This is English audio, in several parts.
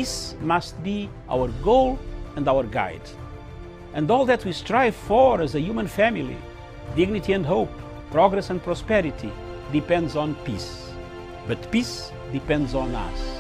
Peace must be our goal and our guide. And all that we strive for as a human family, dignity and hope, progress and prosperity, depends on peace. But peace depends on us.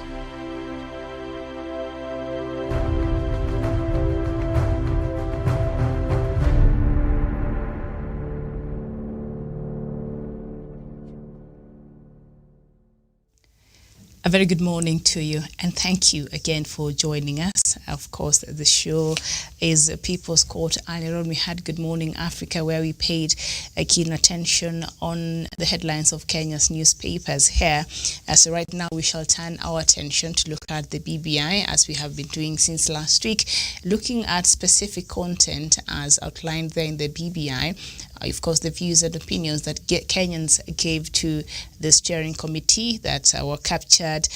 A very good morning to you, and thank you again for joining us. Of course, the show is People's Court. Earlier on, we had Good Morning Africa, where we paid a keen attention on the headlines of Kenya's newspapers here. So right now, we shall turn our attention to look at the BBI, as we have been doing since last week, looking at specific content as outlined there in the BBI. Of course, the views and opinions that Kenyans gave to the steering committee that were captured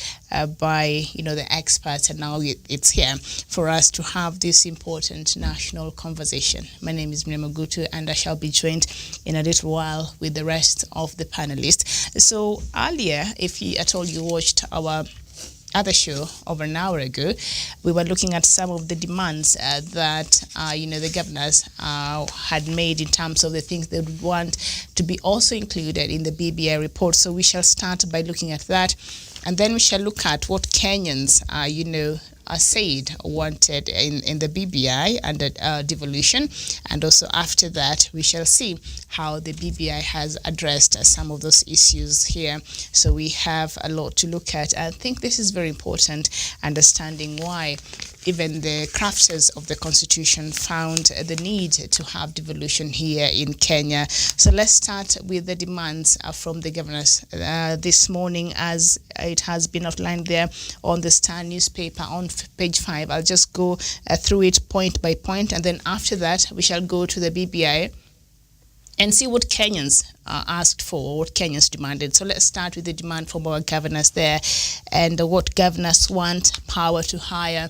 by, the experts, and now it's here for us to have this important national conversation. My name is Miriam Ogutu, and I shall be joined in a little while with the rest of the panelists. So earlier, if you at all you watched our other show over an hour ago, we were looking at some of the demands that the governors had made in terms of the things they would want to be also included in the BBI report. So we shall start by looking at that, and then we shall look at what Kenyans said wanted in the BBI under devolution, and also after that we shall see how the BBI has addressed some of those issues here. So we have a lot to look at. I think this is very important, understanding why even the crafters of the Constitution found the need to have devolution here in Kenya. So let's start with the demands from the governors this morning, as it has been outlined there on the Star newspaper on page 5. I'll just go through it point by point, and then after that we shall go to the BBI and see what Kenyans asked for, what Kenyans demanded. So let's start with the demand from our governors there, and what governors want: power to hire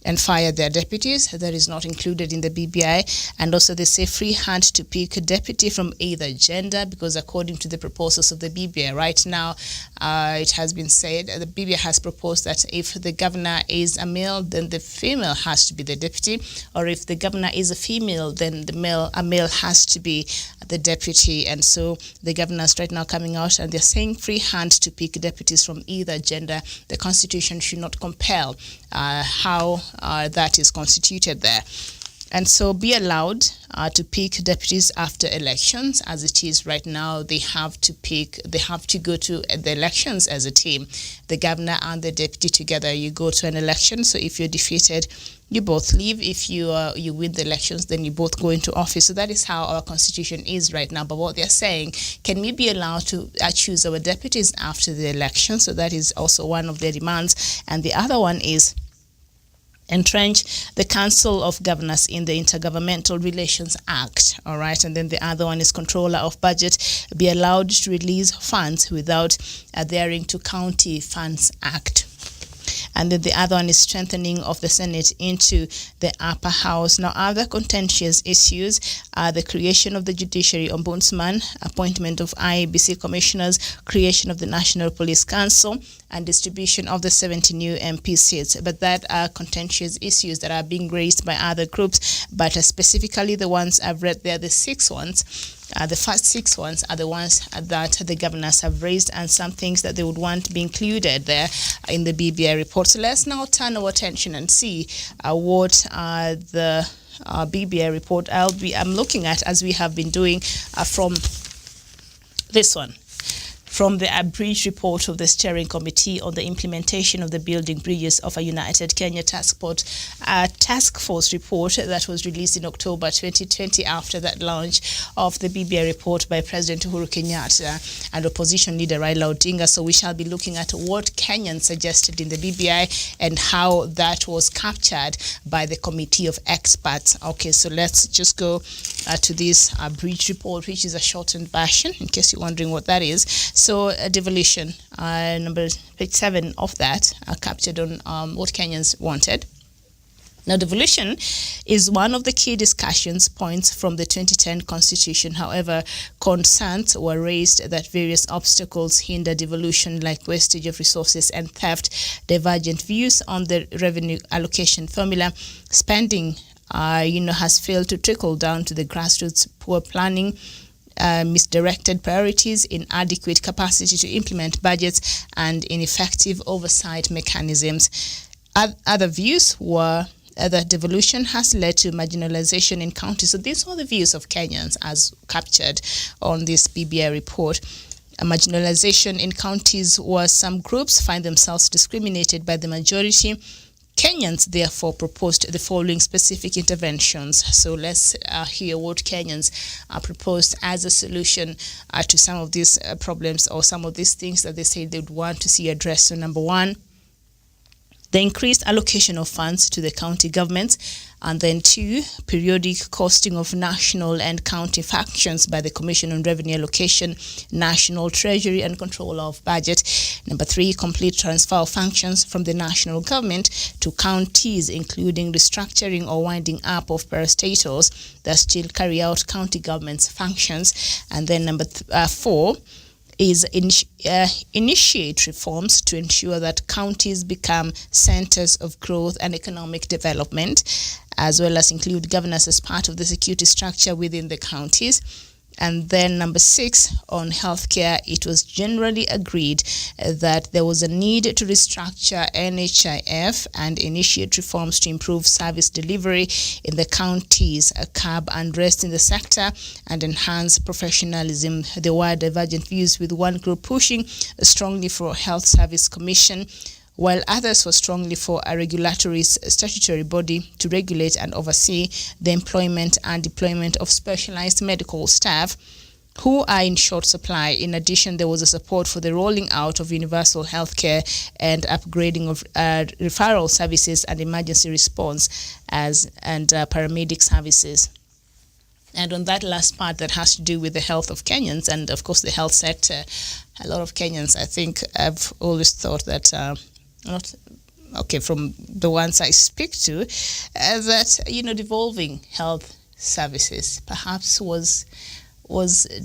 and fire their deputies. That is not included in the BBI. And also they say free hand to pick a deputy from either gender, because according to the proposals of the BBI right now, it has been said, the BBI has proposed that if the governor is a male, then the female has to be the deputy, or if the governor is a female, then a male has to be the deputy. And so the governors right now coming out and they're saying free hand to pick deputies from either gender. The Constitution should not compel how that is constituted there. And so be allowed to pick deputies after elections. As it is right now, they have to go to the elections as a team. The governor and the deputy together, you go to an election. So if you're defeated, you both leave. If you win the elections, then you both go into office. So that is how our Constitution is right now. But what they're saying, can we be allowed to choose our deputies after the election? So that is also one of their demands. And the other one is entrench the Council of Governors in the Intergovernmental Relations Act, all right? And then the other one is controller of budget be allowed to release funds without adhering to County Funds Act. And then the other one is strengthening of the Senate into the upper house. Now, other contentious issues are the creation of the Judiciary Ombudsman, appointment of IEBC commissioners, creation of the National Police Council, and distribution of the 70 new MP seats. But that are contentious issues that are being raised by other groups, but specifically the ones I've read there, the 6 ones. The first 6 ones are the ones that the governors have raised, and some things that they would want to be included there in the BBI report. So let's now turn our attention and see what the BBI report I'm looking at, as we have been doing from this one. From the abridged report of the Steering Committee on the Implementation of the Building Bridges of a United Kenya Task Force report that was released in October 2020 after that launch of the BBI report by President Uhuru Kenyatta and opposition leader Raila Odinga. So we shall be looking at what Kenyans suggested in the BBI and how that was captured by the committee of experts. Okay, so let's just go to this abridged report, which is a shortened version, in case you're wondering what that is. So devolution, number page 7 of that, captured on what Kenyans wanted. Now, devolution is one of the key discussions points from the 2010 Constitution. However, concerns were raised that various obstacles hinder devolution, like wastage of resources and theft, divergent views on the revenue allocation formula, spending has failed to trickle down to the grassroots, poor planning, misdirected priorities, inadequate capacity to implement budgets, and ineffective oversight mechanisms. Other views were that devolution has led to marginalization in counties. So these are the views of Kenyans as captured on this BBI report. Marginalization in counties where some groups find themselves discriminated by the majority. Kenyans therefore proposed the following specific interventions. So let's hear what Kenyans proposed as a solution to some of these problems, or some of these things that they say they would want to see addressed. So number one, the increased allocation of funds to the county governments. And then two, periodic costing of national and county functions by the Commission on Revenue Allocation, National Treasury and Control of Budget. Number three, complete transfer of functions from the national government to counties, including restructuring or winding up of parastatals that still carry out county government's functions. And then number four is initiate reforms to ensure that counties become centers of growth and economic development, as well as include governance as part of the security structure within the counties. And then number six, on healthcare, it was generally agreed that there was a need to restructure NHIF and initiate reforms to improve service delivery in the counties, curb unrest in the sector, and enhance professionalism. There were divergent views, with one group pushing strongly for a health service commission, while others were strongly for a regulatory statutory body to regulate and oversee the employment and deployment of specialized medical staff who are in short supply. In addition, there was a support for the rolling out of universal healthcare and upgrading of referral services and emergency response and paramedic services. And on that last part that has to do with the health of Kenyans and, of course, the health sector, a lot of Kenyans, I think, have always thought that from the ones I speak to, that devolving health services perhaps was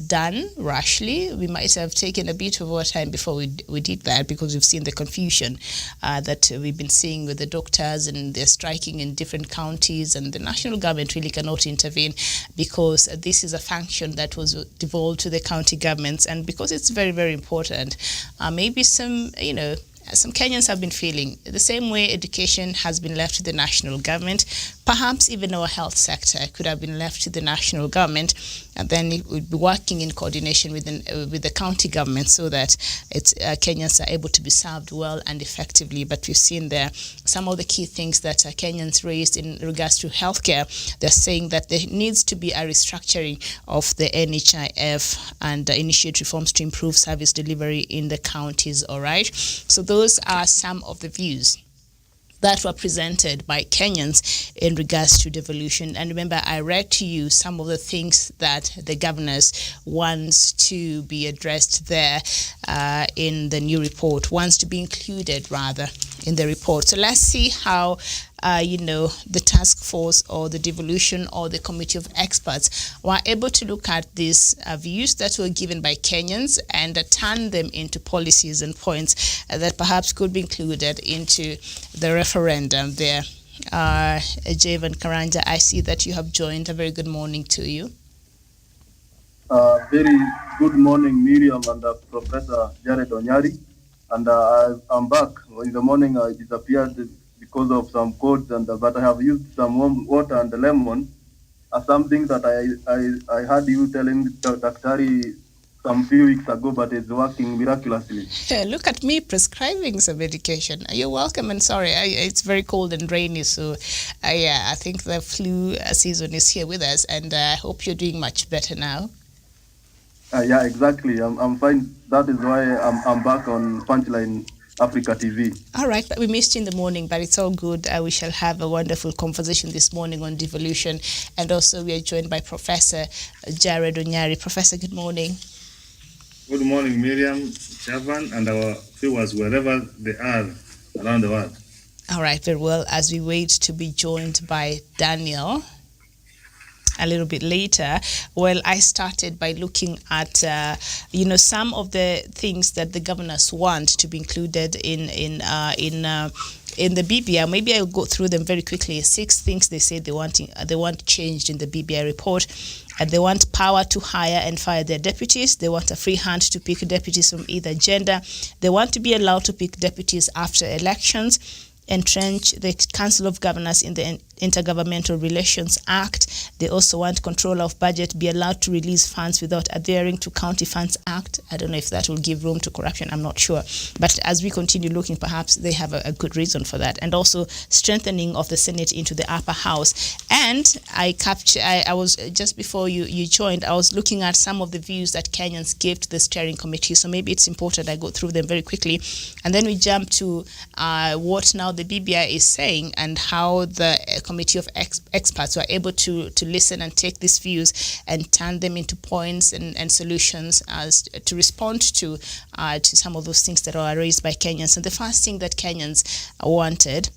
done rashly. We might have taken a bit of our time before we did that, because we've seen the confusion that we've been seeing with the doctors, and they're striking in different counties, and the national government really cannot intervene because this is a function that was devolved to the county governments, and because it's very, very important. Maybe some Kenyans have been feeling the same way education has been left to the national government. Perhaps even our health sector could have been left to the national government, and then it would be working in coordination with the county government, so that Kenyans are able to be served well and effectively. But we've seen there some of the key things that Kenyans raised in regards to healthcare. They're saying that there needs to be a restructuring of the NHIF and initiate reforms to improve service delivery in the counties. All right. So those are some of the views that were presented by Kenyans in regards to devolution. And remember, I read to you some of the things that the governors wants to be addressed there in the new report, wants to be included rather in the report. So let's see how the task force or the devolution or the committee of experts were able to look at these views that were given by Kenyans and turn them into policies and points that perhaps could be included into the referendum there. Javan Karanja, I see that you have joined. A very good morning to you. Very good morning, Miriam and Professor Jared Onyari. And I'm back. In the morning, I disappeared because of some colds, but I have used some warm water and lemon as something that I heard you telling Daktari some few weeks ago, but it's working miraculously. Look at me prescribing some medication. You're welcome, and sorry, it's very cold and rainy, so I think the flu season is here with us, and I hope you're doing much better now. Yeah, exactly. I'm fine. That is why I'm back on Punchline Africa TV. All right, but we missed you in the morning, but it's all good. We shall have a wonderful conversation this morning on devolution, and also we are joined by Professor Jared Onyari. Professor, good morning. Good morning, Miriam, Chavan, and our viewers wherever they are around the world. All right, very well. As we wait to be joined by Daniel a little bit later, well, I started by looking at, some of the things that the governors want to be included in the BBI. Maybe I'll go through them very quickly. 6 things they say they want changed in the BBI report. And they want power to hire and fire their deputies. They want a free hand to pick deputies from either gender. They want to be allowed to pick deputies after elections. Entrench the Council of Governors in the Intergovernmental Relations Act. They also want control of budget, be allowed to release funds without adhering to County Funds Act. I don't know if that will give room to corruption. I'm not sure. But as we continue looking, perhaps they have a good reason for that. And also strengthening of the Senate into the upper house. And I was just before you joined, I was looking at some of the views that Kenyans gave to the steering committee. So maybe it's important I go through them very quickly. And then we jump to what now the BBI is saying and how the committee of experts were able to listen and take these views and turn them into points and solutions as to respond to some of those things that are raised by Kenyans. And the first thing that Kenyans wanted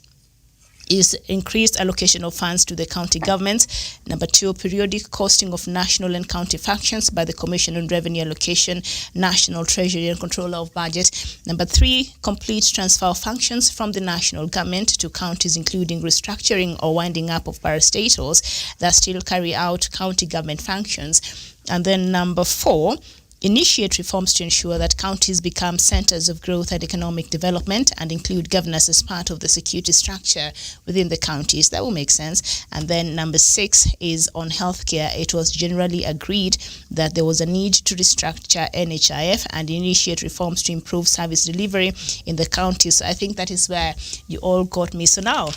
is increased allocation of funds to the county governments. Number 2, periodic costing of national and county functions by the Commission on Revenue Allocation, National Treasury and Controller of Budget. Number 3, complete transfer of functions from the national government to counties, including restructuring or winding up of parastatals that still carry out county government functions. And then number 4, initiate reforms to ensure that counties become centers of growth and economic development and include governors as part of the security structure within the counties. That will make sense. And then number 6 is on healthcare. It was generally agreed that there was a need to restructure NHIF and initiate reforms to improve service delivery in the counties. So I think that is where you all got me. So now,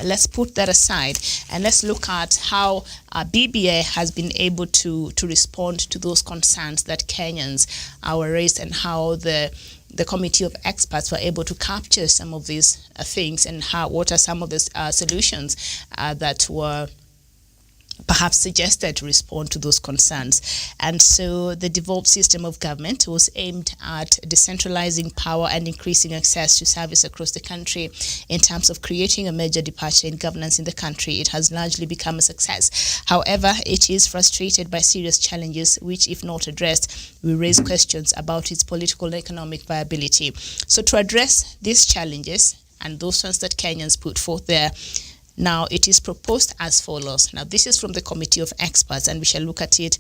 let's put that aside and let's look at how BBI has been able to respond to those concerns that Kenyans were raised and how the committee of experts were able to capture some of these things and what are some of the solutions that were perhaps suggested to respond to those concerns. And so the devolved system of government was aimed at decentralizing power and increasing access to service across the country. In terms of creating a major departure in governance in the country, it has largely become a success. However, it is frustrated by serious challenges which, if not addressed, will raise questions about its political and economic viability. So to address these challenges and those ones that Kenyans put forth there, now, it is proposed as follows. Now, this is from the Committee of Experts, and we shall look at it,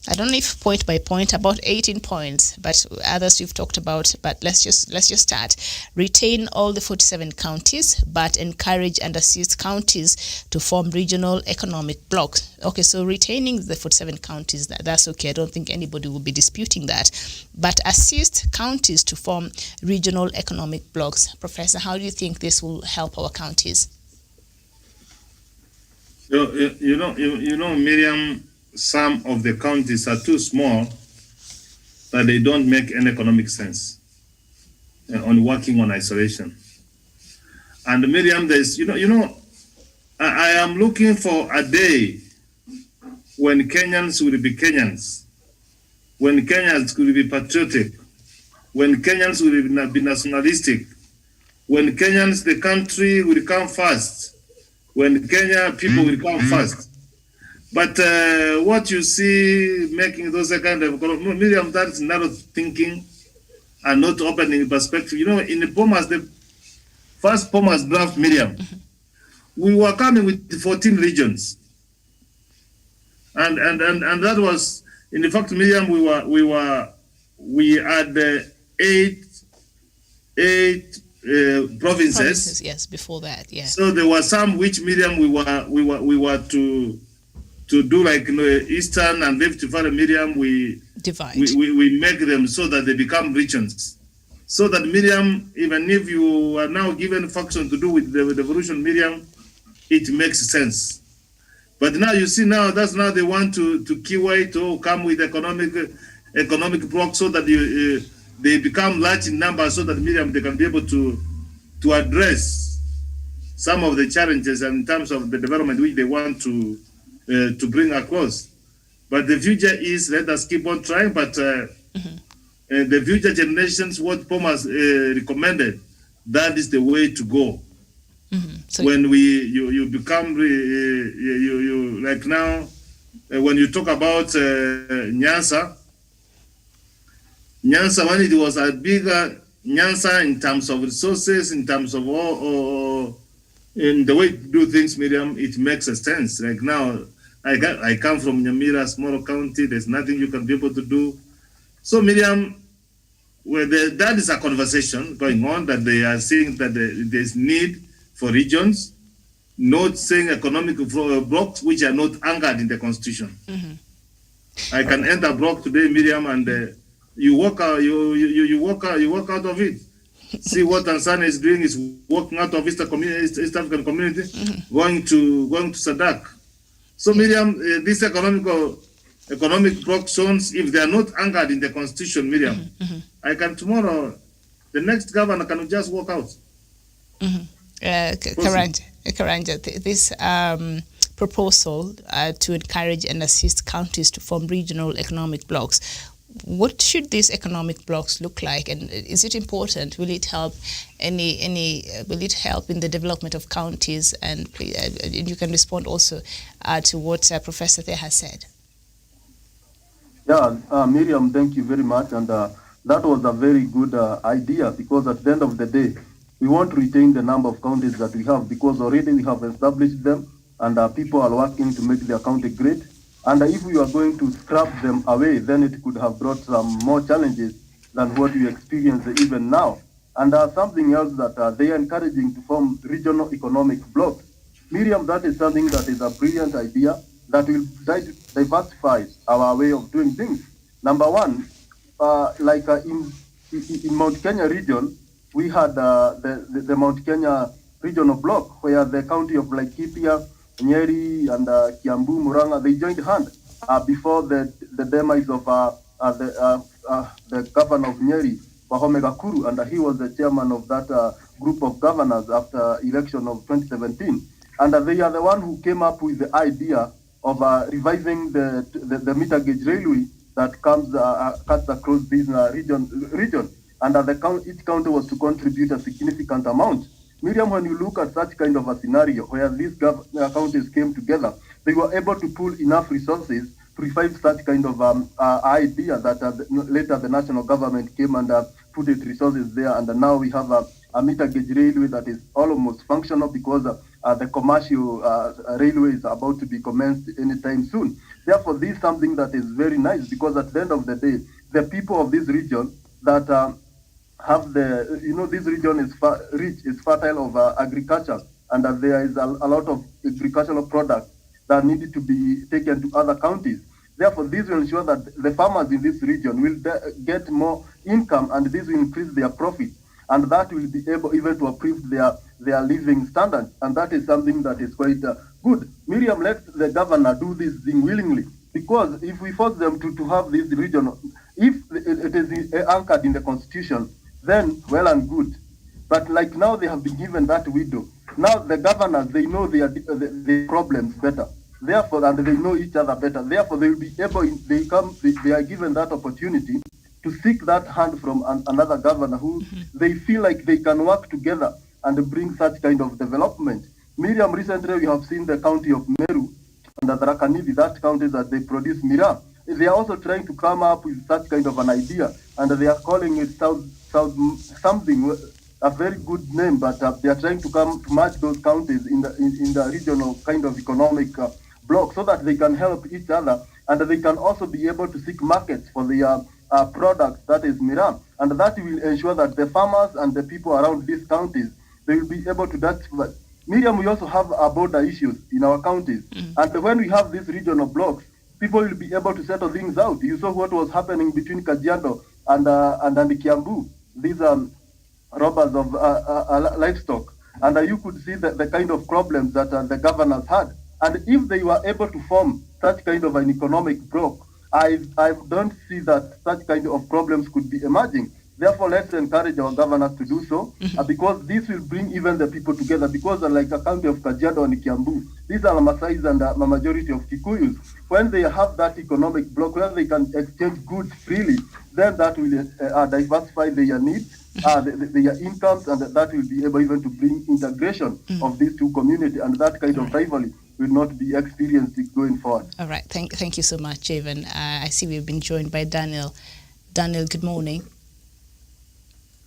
I don't know if point by point, about 18 points, but others we've talked about, but let's just start. Retain all the 47 counties, but encourage and assist counties to form regional economic blocks. Okay, so retaining the 47 counties, that's okay. I don't think anybody will be disputing that. But assist counties to form regional economic blocks. Professor, how do you think this will help our counties? You know, Miriam, some of the counties are too small that they don't make any economic sense on working on isolation. And Miriam, there's, I am looking for a day when Kenyans will be Kenyans, when Kenyans will be patriotic, when Kenyans will be nationalistic, when Kenyans, the country will come first, when Kenya people will come first. But what you see making those kind of, Miriam, that's narrow thinking and not opening perspective. You know, in the first Poma's draft, Miriam, we were coming with 14 regions. And that was, in fact, Miriam, we had eight provinces. Yes, before that, yeah. So there were some which, Miriam, we were to do like Eastern and Rift Valley, Miriam, we divide. We make them so that they become regions. So that, Miriam, even if you are now given function to do with the devolution, Miriam, it makes sense. But now you see that's now they want to keyway to come with economic block so that they become large in numbers so that, Miriam, they can be able to address some of the challenges in terms of the development which they want to bring across. But the future is, let us keep on trying, but the future generations, what Pomas recommended, that is the way to go. So when you become you like now when you talk about Nyanza, when it was a bigger Nyanza in terms of resources, in terms of all in the way to do things, Miriam, it makes a sense. Like now, I come from Nyamira, small county. There's nothing you can be able to do. So Miriam, that is a conversation going on that they are saying that there's need for regions, not saying economic blocks which are not anchored in the constitution. I can enter a block today, Miriam, and you walk out, you walk out of it. See what Tanzania is doing is walking out of East African community, going to SADC. So Miriam, these economic block zones, if they are not anchored in the constitution, Miriam, I can tomorrow, the next governor can just walk out. Karanja, this proposal to encourage and assist counties to form regional economic blocks, what should these economic blocks look like, and is it important? Will it help will it help in the development of counties? And you can respond also to what Professor there has said. Yeah, Miriam, thank you very much. And that was a very good idea, because at the end of the day, we want to retain the number of counties that we have, because already we have established them, and people are working to make their county great. And if we are going to scrap them away, then it could have brought some more challenges than what we experience even now. And something else that they are encouraging to form regional economic blocks. Miriam, that is something that is a brilliant idea that will diversify our way of doing things. Number one, in Mount Kenya region, we had the Mount Kenya regional block, where the county of Laikipia, Nyeri, and Kiambu, Murang'a, they joined hands before the demise of the governor of Nyeri, Wahome Gakuru, and he was the chairman of that group of governors after election of 2017. And they are the one who came up with the idea of reviving the meter gauge railway that cuts across this region. And each county was to contribute a significant amount. Miriam, when you look at such kind of a scenario where these counties came together, they were able to pull enough resources to revive such kind of idea that later the national government came and put its resources there. And now we have a meter gauge railway that is almost functional, because the commercial railway is about to be commenced anytime soon. Therefore, this is something that is very nice, because at the end of the day, the people of this region that have this region is rich, is fertile of agriculture, and that there is a lot of agricultural products that needed to be taken to other counties. Therefore, this will ensure that the farmers in this region will get more income, and this will increase their profit, and that will be able even to improve their living standards, and that is something that is quite good. Miriam, let the governor do this thing willingly, because if we force them to have this region, if it is anchored in the constitution, then well and good. But like now, they have been given that window. Now the governors, they know their problems better. Therefore, and they know each other better. Therefore, they will be able. They are given that opportunity to seek that hand from another governor who they feel like they can work together and bring such kind of development. Miriam, recently we have seen the county of Meru and the Tharaka-Nithi, that county that they produce miraa. They are also trying to come up with such kind of an idea, and they are calling it something, a very good name, but they are trying to merge those counties in the regional kind of economic block, so that they can help each other, and they can also be able to seek markets for their products, that is miraa, and that will ensure that the farmers and the people around these counties, they will be able to that. Miriam, we also have border issues in our counties, and when we have these regional blocks, people will be able to settle things out. You saw what was happening between Kajiado and Kiambu. These are robbers of livestock, and you could see the kind of problems that the governors had. And if they were able to form such kind of an economic bloc, I don't see that such kind of problems could be emerging. Therefore, let's encourage our governors to do so, because this will bring even the people together. Because like the county of Kajiado and Kiambu, these are Maasais and the majority of Kikuyus. When they have that economic bloc where they can exchange goods freely, then that will diversify their needs, their incomes, and that will be able even to bring integration of these two communities, and that kind of rivalry will not be experienced going forward. All right. Thank you so much, Javen. I see we've been joined by Daniel. Daniel, good morning.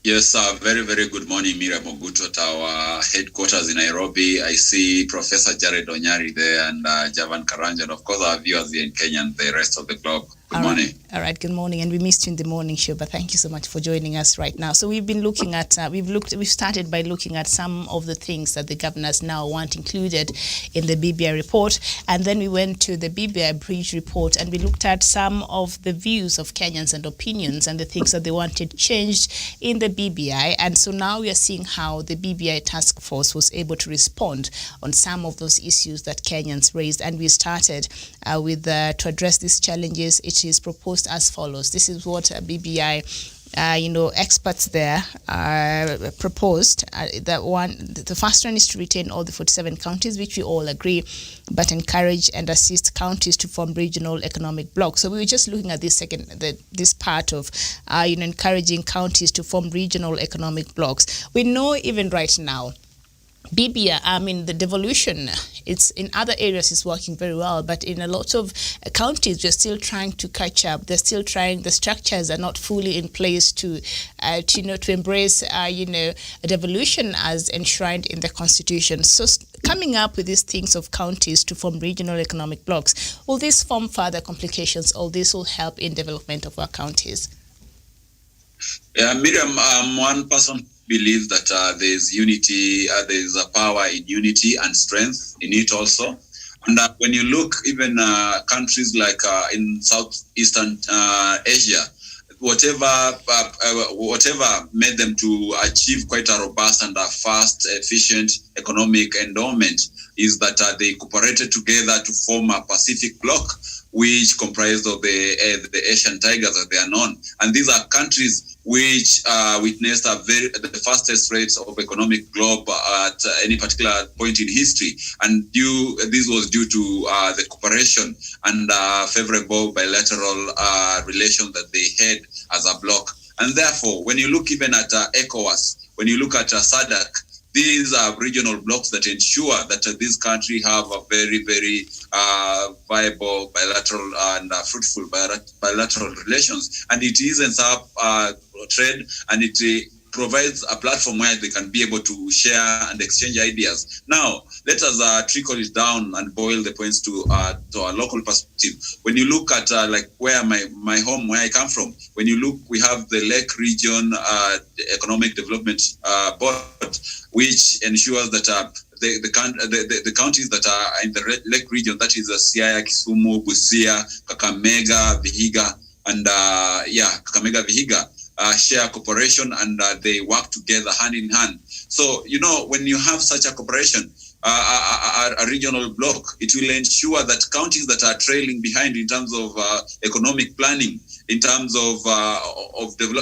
Yes, very, very good morning, Miriam Ogutu at our headquarters in Nairobi. I see Professor Jared Onyari there and Javan Karanja, and of course our viewers here in Kenya and the rest of the globe. Good morning. All right, good morning. And we missed you in the morning show, but thank you so much for joining us right now. So we've been looking at, we've started by looking at some of the things that the governors now want included in the BBI report. And then we went to the BBI Bridge report and we looked at some of the views of Kenyans and opinions and the things that they wanted changed in the BBI. And so now we are seeing how the BBI task force was able to respond on some of those issues that Kenyans raised. And we started with to address these challenges. It is proposed as follows. This is what BBI experts there proposed. The first one is to retain all the 47 counties, which we all agree, but encourage and assist counties to form regional economic blocks. So we were just looking at this this part of encouraging counties to form regional economic blocks. We know even right now, BBI, the devolution, it's in other areas is working very well, but in a lot of counties, we're still trying to catch up. They're still trying, the structures are not fully in place to embrace, a devolution as enshrined in the Constitution. So coming up with these things of counties to form regional economic blocks, will this form further complications, or this will help in development of our counties? Yeah, Miriam, one person believes that there's unity, there's a power in unity and strength in it also. And when you look even countries like in Southeastern Asia, whatever made them to achieve quite a robust and a fast, efficient economic endowment is that they cooperated together to form a Pacific bloc, which comprised of the Asian tigers as they are known. And these are countries which witnessed the fastest rates of economic growth at any particular point in history. And this was due to the cooperation and favorable bilateral relations that they had as a bloc. And therefore, when you look even at ECOWAS, when you look at SADC, these are regional blocks that ensure that this country have a very, very viable bilateral and fruitful bilateral relations. And it eases up trade, and it provides a platform where they can be able to share and exchange ideas. Now, let us trickle it down and boil the points to our local perspective. When you look at like where my home, where I come from, when you look, we have the Lake Region Economic Development Board, which ensures that the counties that are in the Lake Region, that is Siaya, Kisumu, Busia, Kakamega, Vihiga, and Kakamega, Vihiga, share cooperation, and they work together hand in hand. So, when you have such a cooperation, a regional bloc, it will ensure that counties that are trailing behind in terms of economic planning, in terms of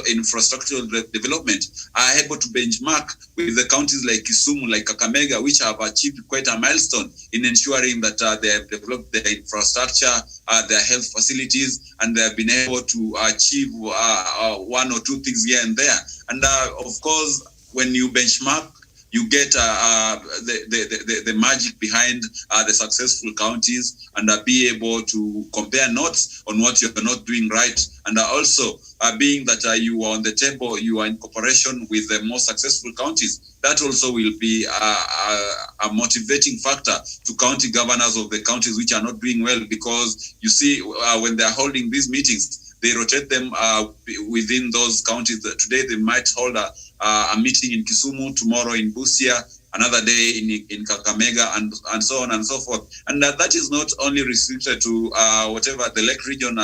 infrastructural development, are able to benchmark with the counties like Kisumu, like Kakamega, which have achieved quite a milestone in ensuring that they have developed their infrastructure, their health facilities, and they have been able to achieve one or two things here and there. And of course, when you benchmark, you get the magic behind the successful counties, and be able to compare notes on what you're not doing right. And also being that you are on the table, you are in cooperation with the most successful counties. That also will be a motivating factor to county governors of the counties which are not doing well, because you see when they're holding these meetings, they rotate them within those counties. Today they might hold a meeting in Kisumu, tomorrow in Busia, another day in Kakamega, and so on and so forth. And that is not only restricted to whatever the Lake Region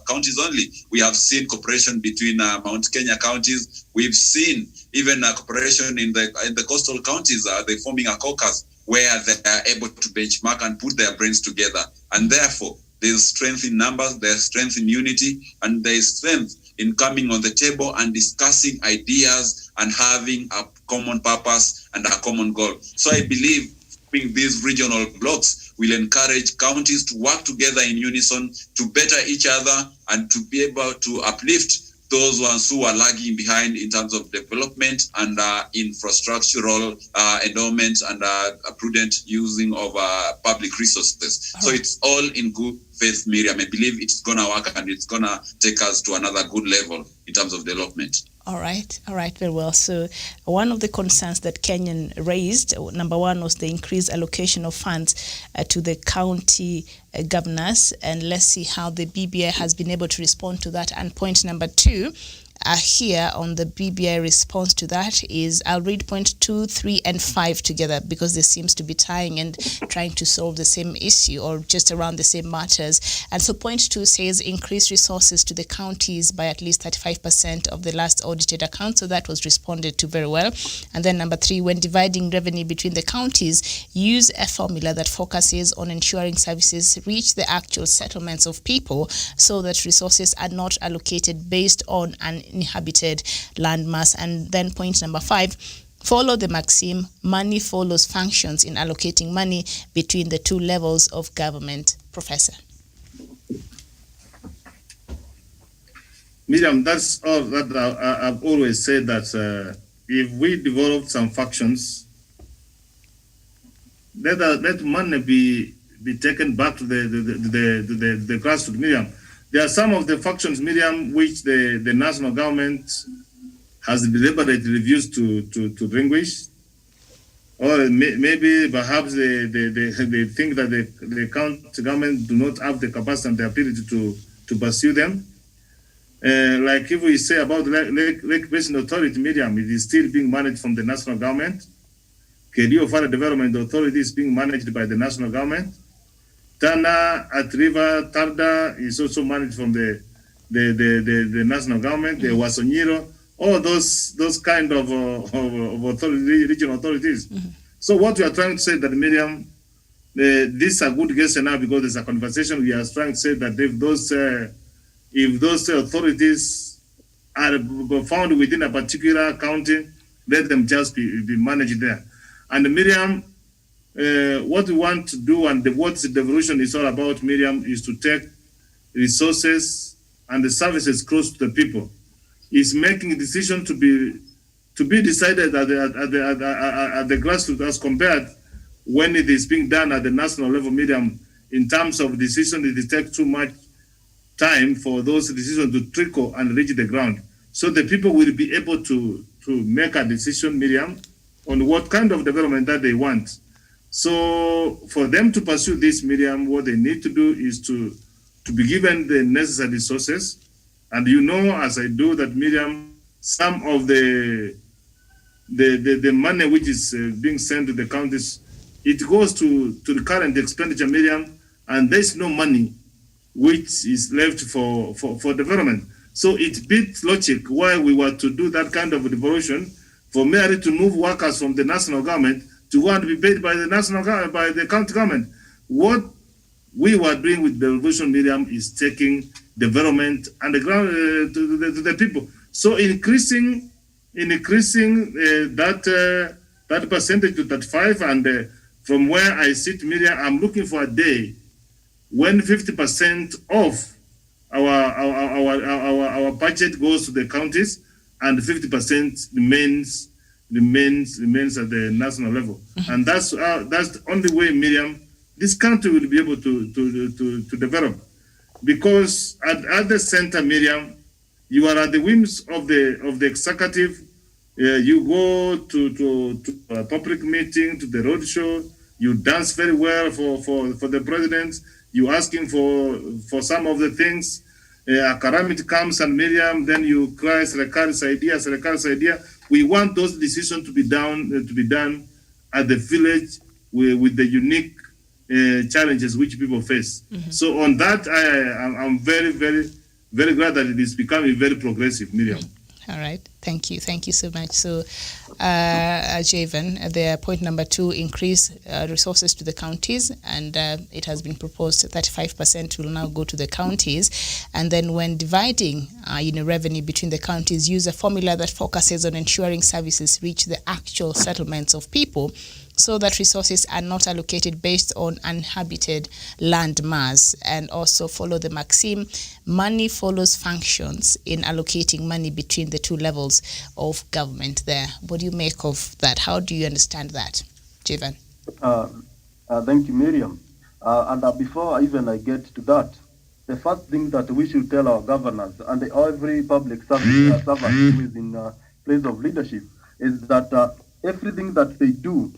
counties only. We have seen cooperation between Mount Kenya counties. We've seen even cooperation in the coastal counties. They're forming a caucus where they are able to benchmark and put their brains together. And therefore, there's strength in numbers, there's strength in unity, and there's strength in coming on the table and discussing ideas and having a common purpose and a common goal. So I believe these regional blocks will encourage counties to work together in unison to better each other and to be able to uplift those ones who are lagging behind in terms of development and infrastructural endowment and a prudent using of public resources. So it's all in good faith, Miriam. I believe it's going to work and it's going to take us to another good level in terms of development. All right, very well. So one of the concerns that Kenyan raised, number one, was the increased allocation of funds to the county governors, and let's see how the BBI has been able to respond to that. And point number two, here on the BBI response to that is, I'll read point 2, 3, and 5 together because this seems to be tying and trying to solve the same issue or just around the same matters. And so point 2 says increase resources to the counties by at least 35% of the last audited account. So that was responded to very well. And then number 3, when dividing revenue between the counties, use a formula that focuses on ensuring services reach the actual settlements of people so that resources are not allocated based on an inhabited landmass. And then point number 5, follow the maxim, money follows functions in allocating money between the two levels of government. Professor. Miriam, that's all that I've always said, that if we develop some functions, let money be taken back to the grassroots, Miriam. There are some of the functions, Miriam, which the national government has deliberately refused to relinquish, or maybe perhaps they think that the county government do not have the capacity and the ability to pursue them. Like if we say about Lake Basin Authority, Miriam, it is still being managed from the national government. Kedio Fire Development Authority is being managed by the national government. Tana at River Tarda is also managed from the national government. The Wasonyiro, all those kind of authority, regional authorities. So what we are trying to say that, Miriam, this is a good guess now because there's a conversation. We are trying to say that if those authorities are found within a particular county, let them just be managed there. And Miriam, what we want to do and what the devolution is all about, Miriam, is to take resources and the services close to the people. It's making a decision to be decided at the grassroots as compared when it is being done at the national level, Miriam. In terms of decision, it takes too much time for those decisions to trickle and reach the ground. So the people will be able to make a decision, Miriam, on what kind of development that they want. So for them to pursue this, Miriam, what they need to do is to be given the necessary resources. And you know, as I do, that Miriam, some of the money which is being sent to the counties, it goes to the current expenditure, Miriam, and there's no money which is left for development. So it beats logic why we were to do that kind of devolution for merely to move workers from the national government to go and be paid by the national government, by the county government. What we were doing with the devolution, Miriam, is taking development and the ground to the people. So increasing that percentage to 35, and from where I sit, Miriam, I'm looking for a day when 50% of our budget goes to the counties and 50% remains at the national level. And that's the only way, Miriam, this country will be able to develop. Because at the center, Miriam, you are at the whims of the executive. You go to a public meeting, to the road show. You dance very well for the president. You asking for some of the things. A calamity comes, and Miriam, then you cry, Serikali's idea. We want those decisions to be done at the village with the unique challenges which people face. So on that, I'm very, very, very glad that it is becoming very progressive, Miriam. All right. Thank you so much. So, Javan, the point number 2, increase resources to the counties, and it has been proposed 35% will now go to the counties. And then when dividing revenue between the counties, use a formula that focuses on ensuring services reach the actual settlements of people, so that resources are not allocated based on uninhabited land mass, and also follow the maxim, money follows functions, in allocating money between the two levels of government there. What do you make of that? How do you understand that, Javan? Thank you, Miriam. And before I get to that, the first thing that we should tell our governors and every public servant who is in place of leadership is that everything that they do,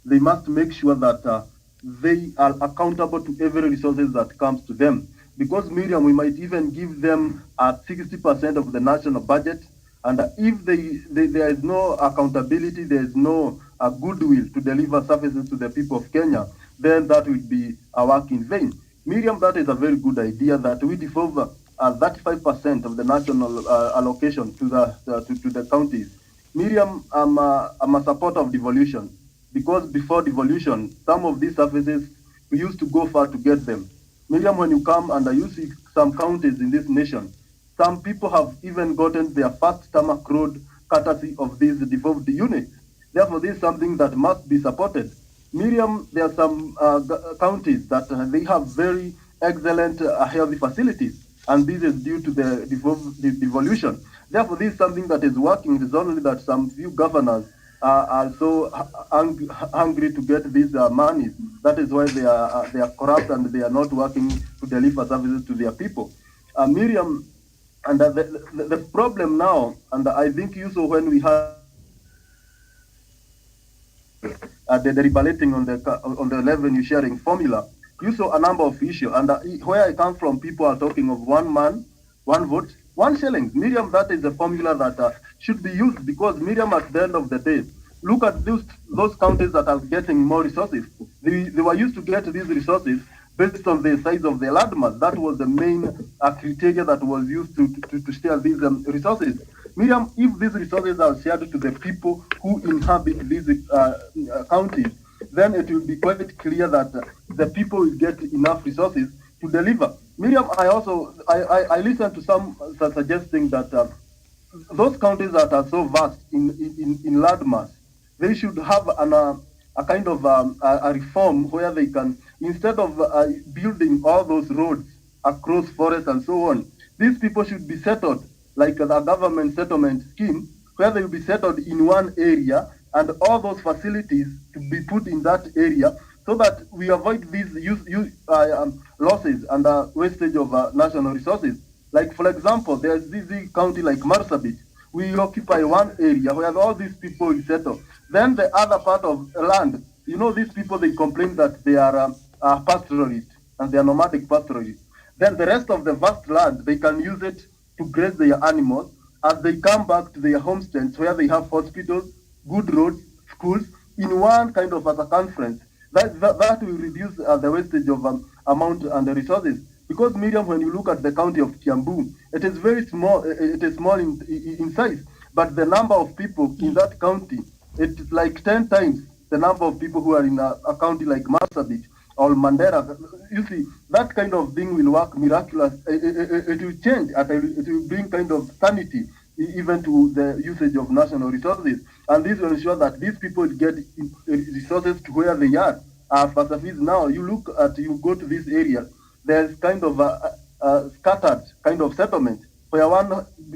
they must make sure that they are accountable to every resources that comes to them. Because, Miriam, we might even give them 60% of the national budget, and if there is no accountability, there is no goodwill to deliver services to the people of Kenya, then that will be a work in vain. Miriam, that is a very good idea that we devolve 35% of the national allocation to the counties. Miriam, I'm a supporter of devolution, because before devolution, some of these services, we used to go far to get them. Miriam, when you come and you see some counties in this nation, some people have even gotten their first tarmac road courtesy of these devolved units. Therefore, this is something that must be supported. Miriam, there are some counties that they have very excellent healthy facilities, and this is due to the devolution. Therefore, this is something that is working. It is only that some few governors are so hungry to get these monies. That is why they are corrupt and they are not working to deliver services to their people. Miriam, and the problem now, and I think you saw when we had the deliberating on the revenue sharing formula, you saw a number of issues, and where I come from, people are talking of 1 man, 1 vote, 1 shilling. Miriam, that is a formula that should be used, because, Miriam, at the end of the day, look at those counties that are getting more resources. They were used to get these resources based on the size of the land mass. That was the main criteria that was used to share these resources. Miriam, if these resources are shared to the people who inhabit these counties, then it will be quite clear that the people will get enough resources to deliver. Miriam, I listened to some suggesting that those counties that are so vast in land mass, they should have a kind of a reform where they can, instead of building all those roads across forests and so on, these people should be settled like a government settlement scheme, where they will be settled in one area and all those facilities to be put in that area, so that we avoid these losses and wastage of national resources. Like, for example, there's this county like Marsabit. We occupy one area where all these people will settle. Then the other part of land, these people, they complain that they are pastoralists and they are nomadic pastoralists. Then the rest of the vast land, they can use it to graze their animals as they come back to their homesteads, where they have hospitals, good roads, schools, in one kind of circumference. That will reduce the wastage of amount and the resources. Because, Miriam, when you look at the county of Kiambu, it is very small. It is small in size, but the number of people in that county, it's like 10 times the number of people who are in a county like Marsabit or Mandera. You see, that kind of thing will work miraculous. It will change, and it will bring kind of sanity even to the usage of national resources. And this will ensure that these people get resources to where they are. Now, you go to this area, there's kind of a scattered kind of settlement, where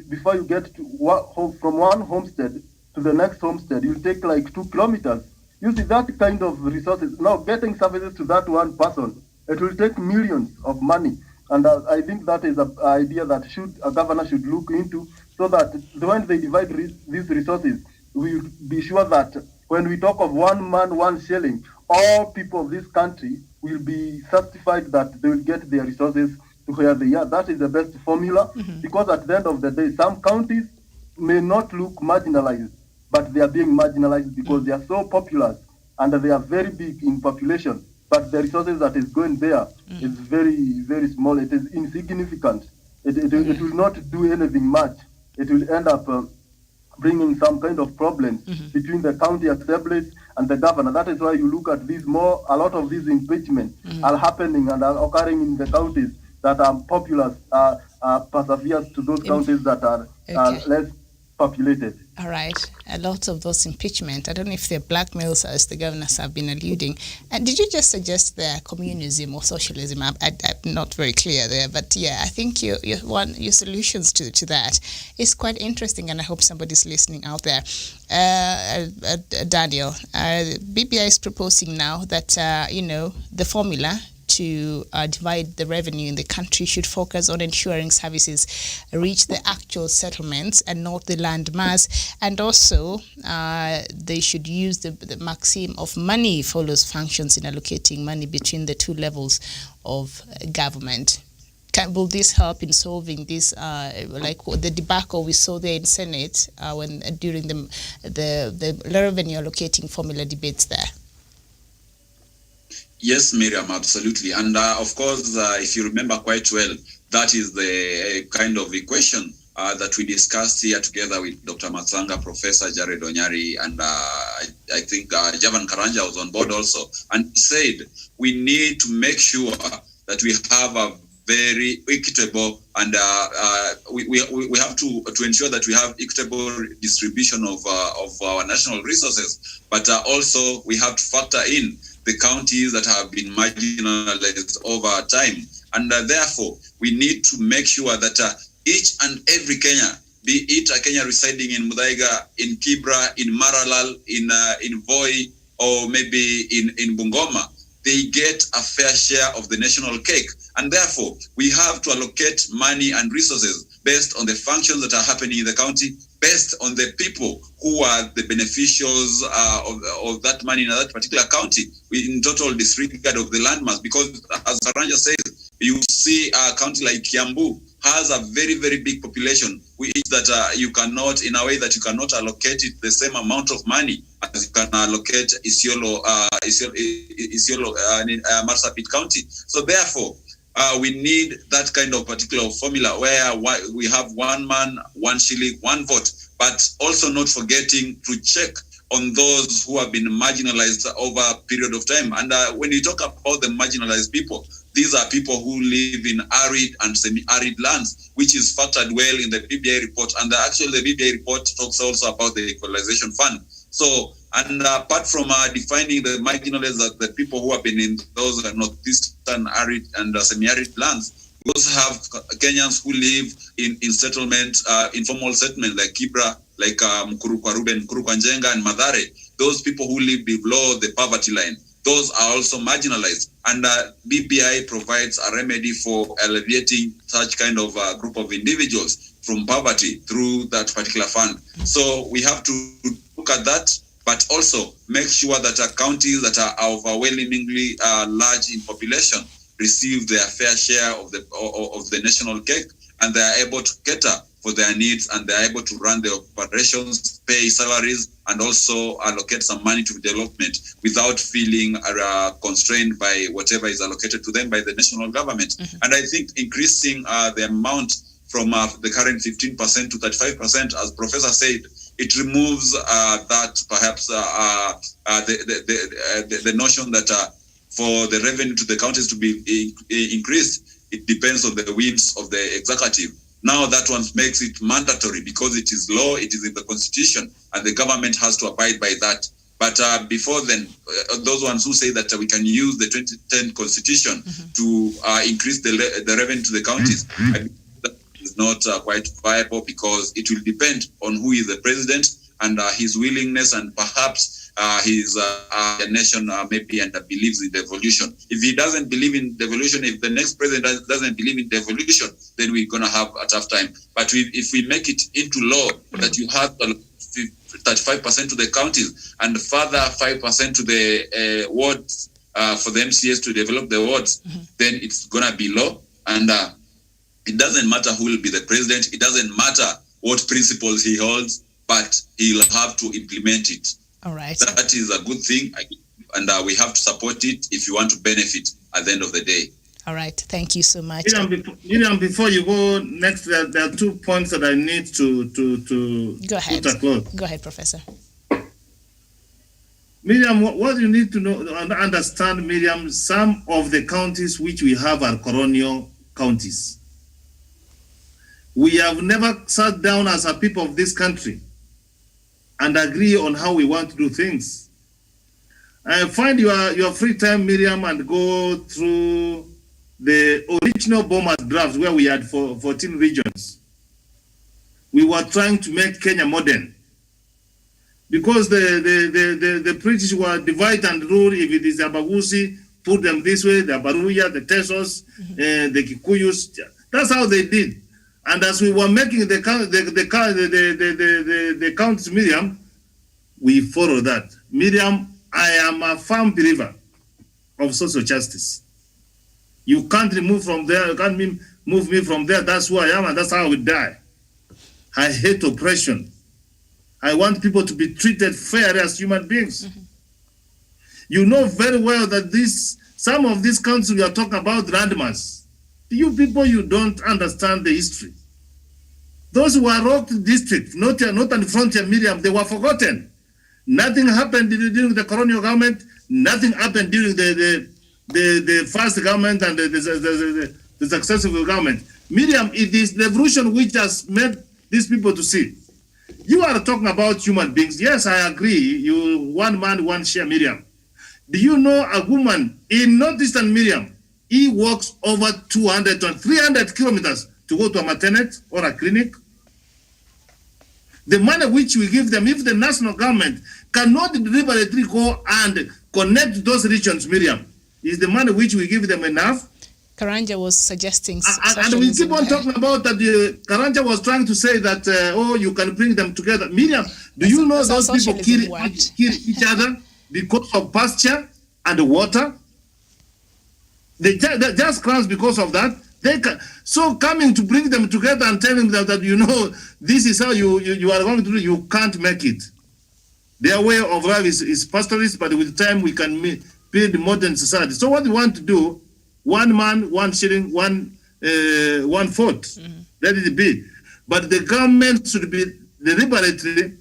before you get from one homestead to the next homestead, you take like 2 kilometers. You see, that kind of resources. Now, getting services to that one person, it will take millions of money. And I think that is an idea that a governor should look into, so that when they divide these resources, we'll be sure that when we talk of 1 man, 1 shilling, all people of this country will be certified that they will get their resources to where they are. That is the best formula, because at the end of the day, some counties may not look marginalized, but they are being marginalized because they are so populous and they are very big in population. But the resources that is going there is very, very small. It is insignificant. It will not do anything much. It will end up bringing some kind of problems between the county assemblies and the governor. That is why you look at these a lot of these impeachments are happening and are occurring in the counties that are populous, perseveres to those counties that are less populated. All right. A lot of those impeachment, I don't know if they're blackmails as the governors have been alluding. And did you just suggest they're communism or socialism? I'm not very clear there, but yeah, I think your solutions to that is quite interesting, and I hope somebody's listening out there. Daniel, BBI is proposing now that, the formula to divide the revenue in the country should focus on ensuring services reach the actual settlements and not the land mass. And also, they should use the maxim of money follows functions in allocating money between the two levels of government. Will this help in solving this, like the debacle we saw there in Senate during the revenue allocating formula debates there? Yes, Miriam, absolutely. And of course, if you remember quite well, that is the kind of equation that we discussed here together with Dr. Matsanga, Professor Jared Onyari, and I think Javan Karanja was on board also, and said we need to make sure that we have a very equitable and we have to ensure that we have equitable distribution of our national resources, but also we have to factor in the counties that have been marginalized over time. And therefore, we need to make sure that each and every Kenya, be it a Kenya residing in Muthaiga, in Kibra, in Maralal, in Voi, or maybe in Bungoma, they get a fair share of the national cake. And therefore, we have to allocate money and resources based on the functions that are happening in the county, based on the people who are the beneficiaries of that money in that particular county, in total disregard of the landmass. Because as Karanja says, you see a county like Kiambu has a very, very big population, which that you cannot, in a way that you cannot allocate it the same amount of money as you can allocate Isiolo, Marsabit County. So therefore, we need that kind of particular formula where we have one man, one shilling, one vote, but also not forgetting to check on those who have been marginalized over a period of time. And when you talk about the marginalized people, these are people who live in arid and semi-arid lands, which is factored well in the BBI report. And actually the BBI report talks also about the equalization fund. So, and apart from defining the marginalized as the people who have been in those northeastern arid and semi-arid lands, we also have Kenyans who live in settlement, informal settlement like Kibra, like Mkuru kwa Ruben, Mkuru kwa Njenga, and Madare. Those people who live below the poverty line, those are also marginalized. And BBI provides a remedy for alleviating such kind of group of individuals from poverty through that particular fund. So we have to look at that, but also make sure that counties that are overwhelmingly large in population receive their fair share of the national cake, and they are able to cater for their needs, and they are able to run their operations, pay salaries, and also allocate some money to development without feeling constrained by whatever is allocated to them by the national government. Mm-hmm. And I think increasing the amount from the current 15% to 35%, as Professor said, it removes that perhaps the notion that for the revenue to the counties to be increased, it depends on the whims of the executive. Now that one makes it mandatory because it is law, it is in the constitution, and the government has to abide by that. But before then, those ones who say that we can use the 2010 constitution to increase the revenue to the counties, I think that is not quite viable, because it will depend on who is the president and his willingness, and perhaps his nation maybe believes in devolution. If he doesn't believe in devolution, if the next president doesn't believe in devolution, then we're going to have a tough time. But if we make it into law that you have 35% to the counties and further 5% to the wards for the MCAs to develop the wards, then it's going to be law. And it doesn't matter who will be the president. It doesn't matter what principles he holds, but he'll have to implement it. All right. That is a good thing, and we have to support it if you want to benefit at the end of the day. All right. Thank you so much. Miriam, before you go next, there are 2 points that I need to Go ahead. put across. Go ahead, Professor. Miriam, what you need to know and understand, Miriam, some of the counties which we have are colonial counties. We have never sat down as a people of this country and agree on how we want to do things. I find your free time, Miriam, and go through the original Bomas draft where we had 14 regions. We were trying to make Kenya modern because the British were divide and rule. If it is Abagusi, put them this way, the Baruya, the Tesos, the Kikuyus. That's how they did. And as we were making the counts, Miriam, we follow that. Miriam, I am a firm believer of social justice. You can't remove from there, you can't move me from there. That's who I am, and that's how I will die. I hate oppression. I want people to be treated fairly as human beings. You know very well that some of these countries we are talking about landmass. You people, you don't understand the history. Those who are rocked district, not on the frontier, Miriam, they were forgotten. Nothing happened during the colonial government. Nothing happened during the first government and the successive government. Miriam, it is the revolution which has made these people to see. You are talking about human beings. Yes, I agree. You one man, one share, Miriam. Do you know a woman in northeastern Miriam? He walks over 200 and 300 kilometers to go to a maternity or a clinic. The money which we give them, if the national government cannot deliberately go and connect those regions, Miriam, is the money which we give them enough? Karanja was suggesting and we keep on talking about that. Karanja was trying to say that, you can bring them together. Miriam, do you know those people kill each other because of pasture and water? They just crash because of that. So coming to bring them together and telling them that, this is how you are going to do, you can't make it. Their way of life is pastoralist, but with time we can build modern society. So what we want to do, one man, one shilling, one vote. Let it be. But the government should be deliberately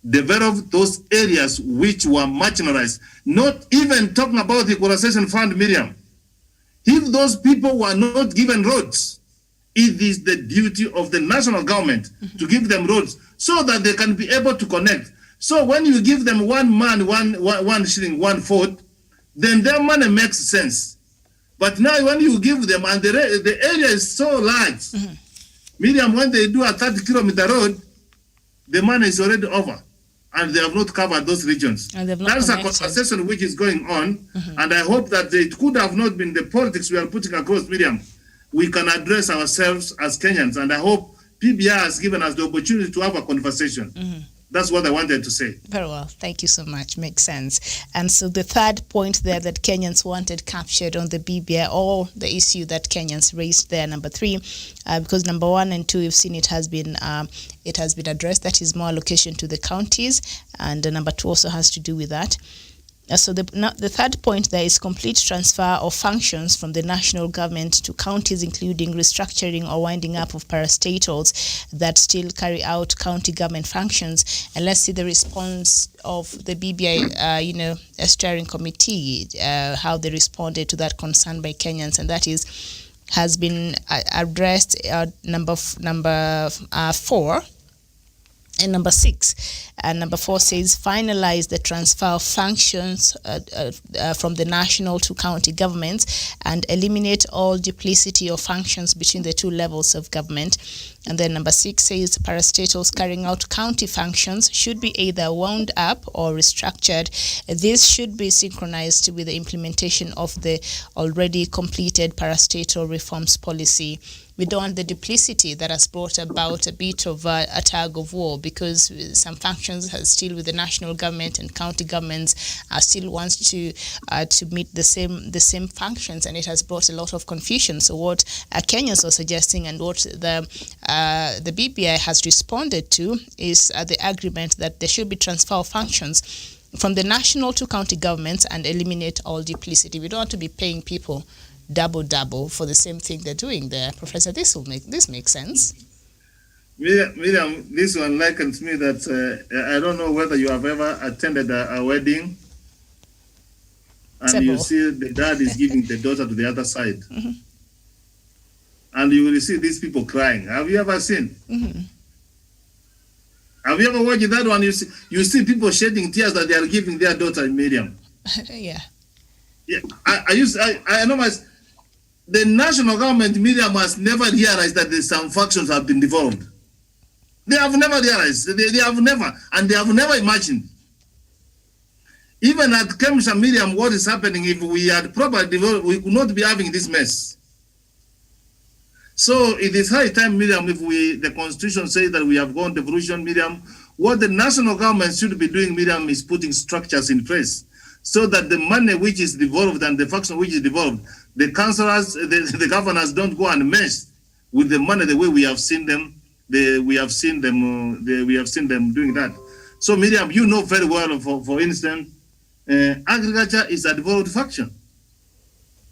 develop those areas which were marginalized. Not even talking about the equalization fund, Miriam. If those people were not given roads, it is the duty of the national government to give them roads so that they can be able to connect. So when you give them one man, one shilling, one vote, then their money makes sense. But now when you give them, and the area is so large, Miriam, when they do a 30-kilometer road, the money is already over, and they have not covered those regions. That's a conversation which is going on, and I hope that it could have not been the politics we are putting across, Miriam. We can address ourselves as Kenyans, and I hope PBI has given us the opportunity to have a conversation. That's what I wanted to say. Very well. Thank you so much. Makes sense. And so the third point there that Kenyans wanted captured on the BBI, or the issue that Kenyans raised there, number 3, because number 1 and 2, we've seen it has been addressed. That is more allocation to the counties, and number 2 also has to do with that. So the third point there is complete transfer of functions from the national government to counties, including restructuring or winding up of parastatals that still carry out county government functions. And let's see the response of the BBI, steering committee, how they responded to that concern by Kenyans, and that has been addressed number 4. And number 6 and number 4 says finalize the transfer of functions from the national to county governments and eliminate all duplicity of functions between the 2 levels of government. And then number 6 says parastatals carrying out county functions should be either wound up or restructured. This should be synchronized with the implementation of the already completed parastatal reforms policy. We don't want the duplicity that has brought about a bit of a tug of war, because some functions are still with the national government and county governments are still wants to meet the same functions, and it has brought a lot of confusion. So what Kenyans are suggesting and what the BBI has responded to is the agreement that there should be transfer of functions from the national to county governments and eliminate all duplicity. We don't want to be paying people double for the same thing they're doing there. Professor, this makes sense. Miriam, this one likens me that I don't know whether you have ever attended a wedding and you see the dad is giving the daughter to the other side. Mm-hmm. And you will see these people crying. Have you ever seen? Mm-hmm. Have you ever watched that one? You see people shedding tears that they are giving their daughter, Miriam. Yeah. Yeah. I know the national government, Miriam, has never realized that some factions have been devolved. They have never realized. They have never imagined. Even at Kemsha, Miriam, what is happening, if we had properly developed, we could not be having this mess. So it is high time, Miriam, if the constitution says that we have gone devolution, Miriam, what the national government should be doing, Miriam, is putting structures in place so that the money which is devolved and the faction which is devolved, the councillors, the governors don't go and mess with the money the way we have seen them. We have seen them doing that. So, Miriam, you know very well, for instance, agriculture is a devolved faction.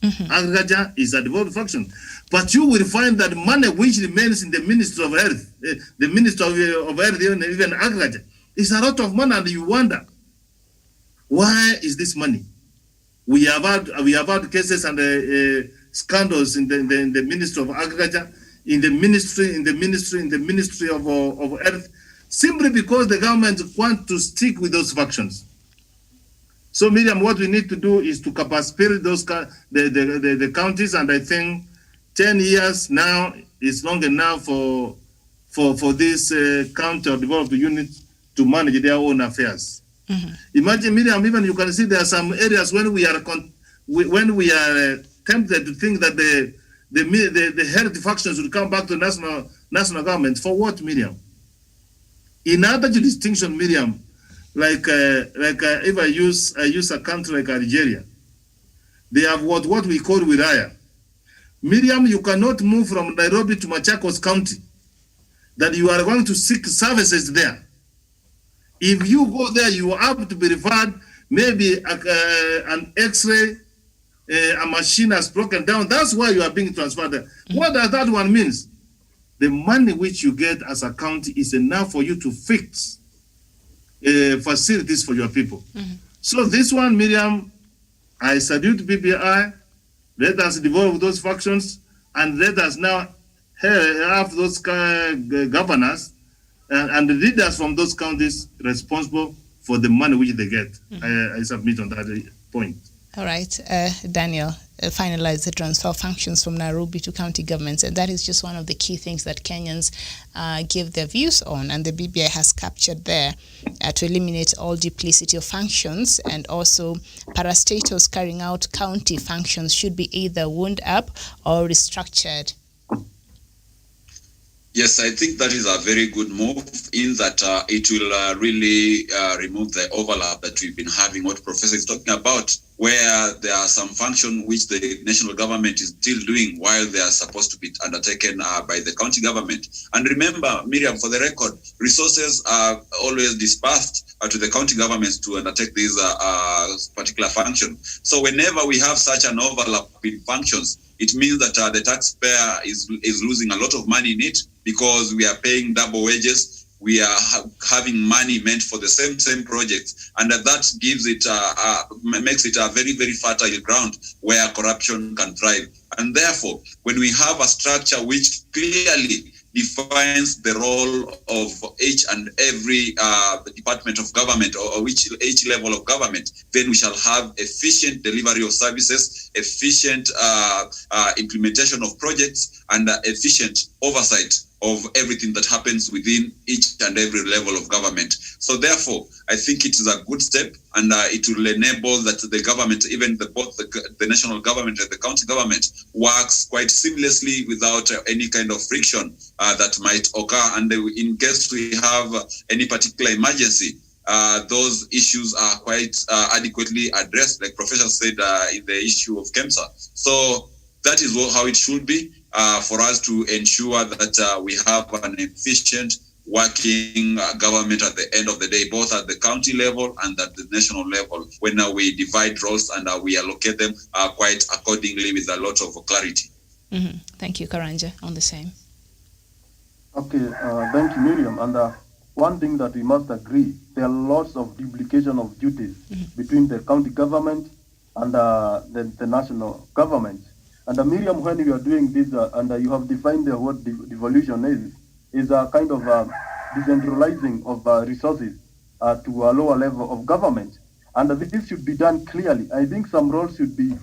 Mm-hmm. Agriculture is a devolved faction. But you will find that money which remains in the Ministry of Health, the Ministry of Health, even agriculture, is a lot of money, and you wonder, why is this money? We have had cases and scandals in the Ministry of Agriculture, in the Ministry of Health, simply because the government wants to stick with those factions. So, Miriam, what we need to do is to capacity the counties, and I think 10 years now is long enough for this county or developed unit to manage their own affairs. Mm-hmm. Imagine, Miriam, even you can see there are some areas when we are tempted to think that the health factions will come back to national government. For what, Miriam? In other jurisdiction, Miriam, like if I use a country like Algeria, they have what we call wilaya. Miriam, you cannot move from Nairobi to Machakos County, that you are going to seek services there. If you go there, you have to be referred, maybe an X-ray, a machine has broken down. That's why you are being transferred there. Mm-hmm. What does that one mean? The money which you get as a county is enough for you to fix facilities for your people. Mm-hmm. So this one, Miriam, I salute BBI. Let us devolve those factions, and let us now have those governors and the leaders from those counties responsible for the money which they get. Mm-hmm. I submit on that point. All right, Daniel, finalize the transfer functions from Nairobi to county governments, and that is just one of the key things that Kenyans give their views on, and the BBI has captured there to eliminate all duplicity of functions, and also parastatals carrying out county functions should be either wound up or restructured. Yes, I think that is a very good move in that it will really remove the overlap that we've been having, what Professor is talking about, where there are some functions which the national government is still doing while they are supposed to be undertaken by the county government. And remember, Miriam, for the record, resources are always dispersed to the county governments to undertake these particular functions. So whenever we have such an overlap in functions, it means that the taxpayer is losing a lot of money in it, because we are paying double wages. We are having money meant for the same projects, and that gives it makes it a very, very fertile ground where corruption can thrive. And therefore, when we have a structure which clearly defines the role of each and every department of government, or each level of government, then we shall have efficient delivery of services, efficient implementation of projects, and efficient oversight of everything that happens within each and every level of government. So therefore, I think it is a good step, and it will enable that the government, even both the national government and the county government, works quite seamlessly without any kind of friction that might occur. And in case we have any particular emergency, those issues are quite adequately addressed, like Professor said, in the issue of KEMSA. So that is how it should be, for us to ensure that we have an efficient, working government at the end of the day, both at the county level and at the national level, when we divide roles and we allocate them quite accordingly with a lot of clarity. Mm-hmm. Thank you, Karanja, on the same. Okay, thank you, Miriam. And one thing that we must agree, there are lots of duplication of duties between the county government and the national government. And Miriam, when you are doing this, and you have defined what devolution is a kind of decentralizing of resources to a lower level of government. And this should be done clearly. I think some roles should be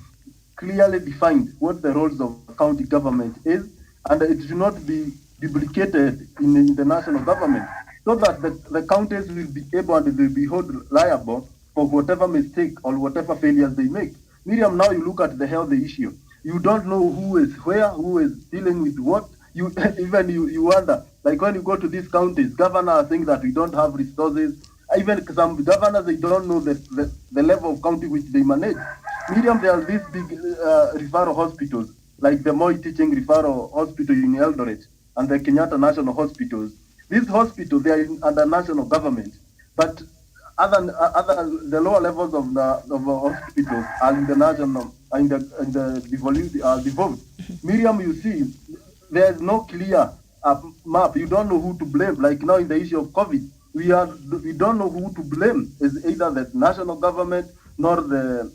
clearly defined, what the roles of county government is, and it should not be duplicated in the national government, so that the counties will be able and they will be held liable for whatever mistake or whatever failures they make. Miriam, now you look at the health issue. You don't know who is where, who is dealing with what. You wonder, like when you go to these counties, governors think that we don't have resources. Even some governors, they don't know the level of county which they manage. Miriam, there are these big referral hospitals, like the Moi Teaching Referral Hospital in Eldoret and the Kenyatta National Hospitals. These hospitals, they are under national government, but other the lower levels of the hospitals are in the national, in the devolved. Miriam, you see, there is no clear map. You don't know who to blame. Like now in the issue of COVID, we don't know who to blame. Is either the national government nor the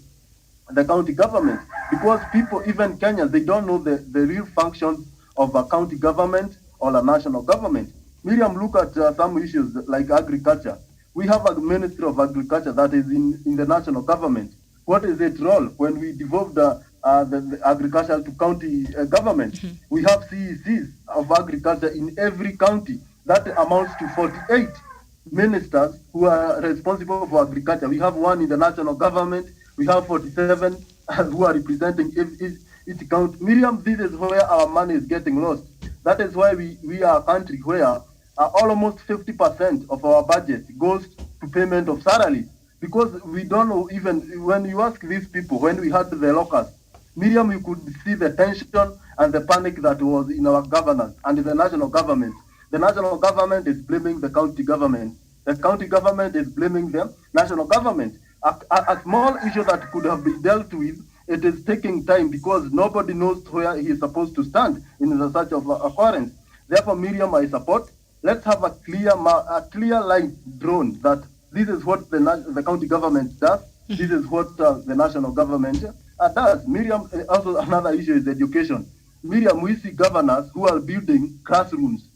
county government, because people, even Kenyans, they don't know the real functions of a county government or a national government. Miriam, look at some issues like agriculture. We have a Ministry of Agriculture that is in the national government. What is its role when we devolve the agriculture to county government? We have CECs of agriculture in every county. That amounts to 48 ministers who are responsible for agriculture. We have one in the national government. We have 47 who are representing each county. Miriam, this is where our money is getting lost. That is why we are a country where almost 50% of our budget goes to payment of salaries, because we don't know. Even when you ask these people, when we had the locusts, Miriam, you could see the tension and the panic that was in our governance and in the national government. The national government is blaming the county government. The county government is blaming the national government. A small issue that could have been dealt with, it is taking time because nobody knows where he is supposed to stand in the search of occurrence. Therefore, Miriam, I support. Let's have a clear line drawn that this is what the county government does. This is what the national government does. Miriam, also another issue is education. Miriam, we see governors who are building classrooms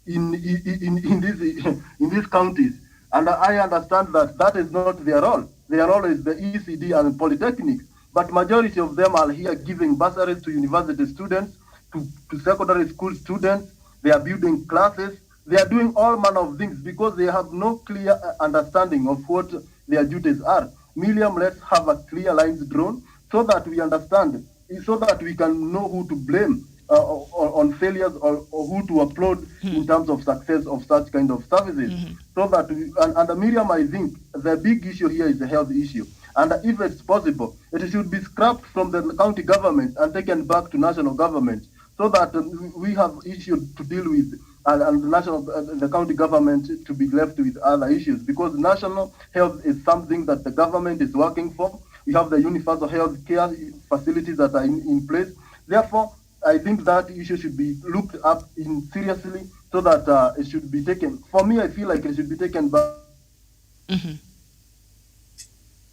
in these counties, and I understand that is not their role. Their role is the ECD and polytechnics, but majority of them are here giving bursaries to university students, to secondary school students. They are building classes. They are doing all manner of things because they have no clear understanding of what their duties are. Miriam, let's have a clear lines drawn so that we understand, so that we can know who to blame on failures or who to applaud in terms of success of such kind of services. So that and Miriam, I think the big issue here is the health issue. And if it's possible, it should be scrapped from the county government and taken back to national government, so that we have issues to deal with, and the county government to be left with other issues, because national health is something that the government is working for. We have the universal health care facilities that are in place. Therefore, I think that issue should be looked up in seriously, so that it should be taken. For me, I feel like it should be taken back.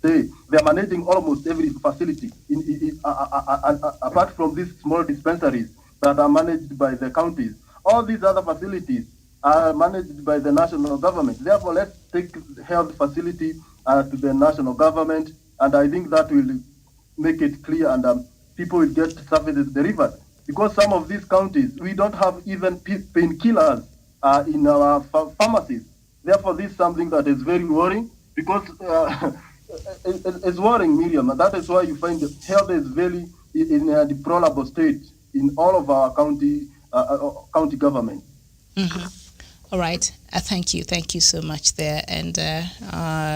They are managing almost every facility, apart from these small dispensaries that are managed by the counties. All these other facilities are managed by the national government. Therefore, let's take health facility to the national government, and I think that will make it clear, and people will get services delivered. Because some of these counties, we don't have even painkillers in our pharmacies. Therefore, this is something that is very worrying, because it's worrying, Miriam, and that is why you find health is very in a deplorable state in all of our county government. All right. Thank you so much there. And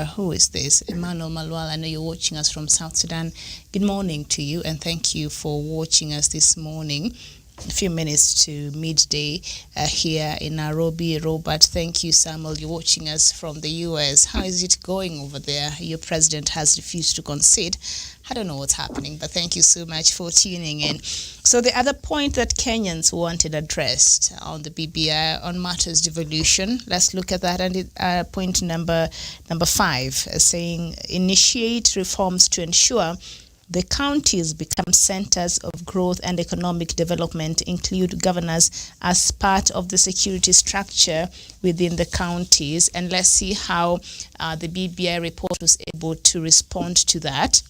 who is this? Emmanuel Malwal, I know you're watching us from South Sudan. Good morning to you, and thank you for watching us this morning. a few minutes to midday here in Nairobi. Robert, thank you. Samuel, you're watching us from the US. How is it going over there? Your president has refused to concede. I don't know what's happening, but thank you so much for tuning in. So the other point that Kenyans wanted addressed on the BBI on matters devolution, let's look at that. And point number 5, saying initiate reforms to ensure the counties become centers of growth and economic development, include governors as part of the security structure within the counties. And let's see how the BBI report was able to respond to that.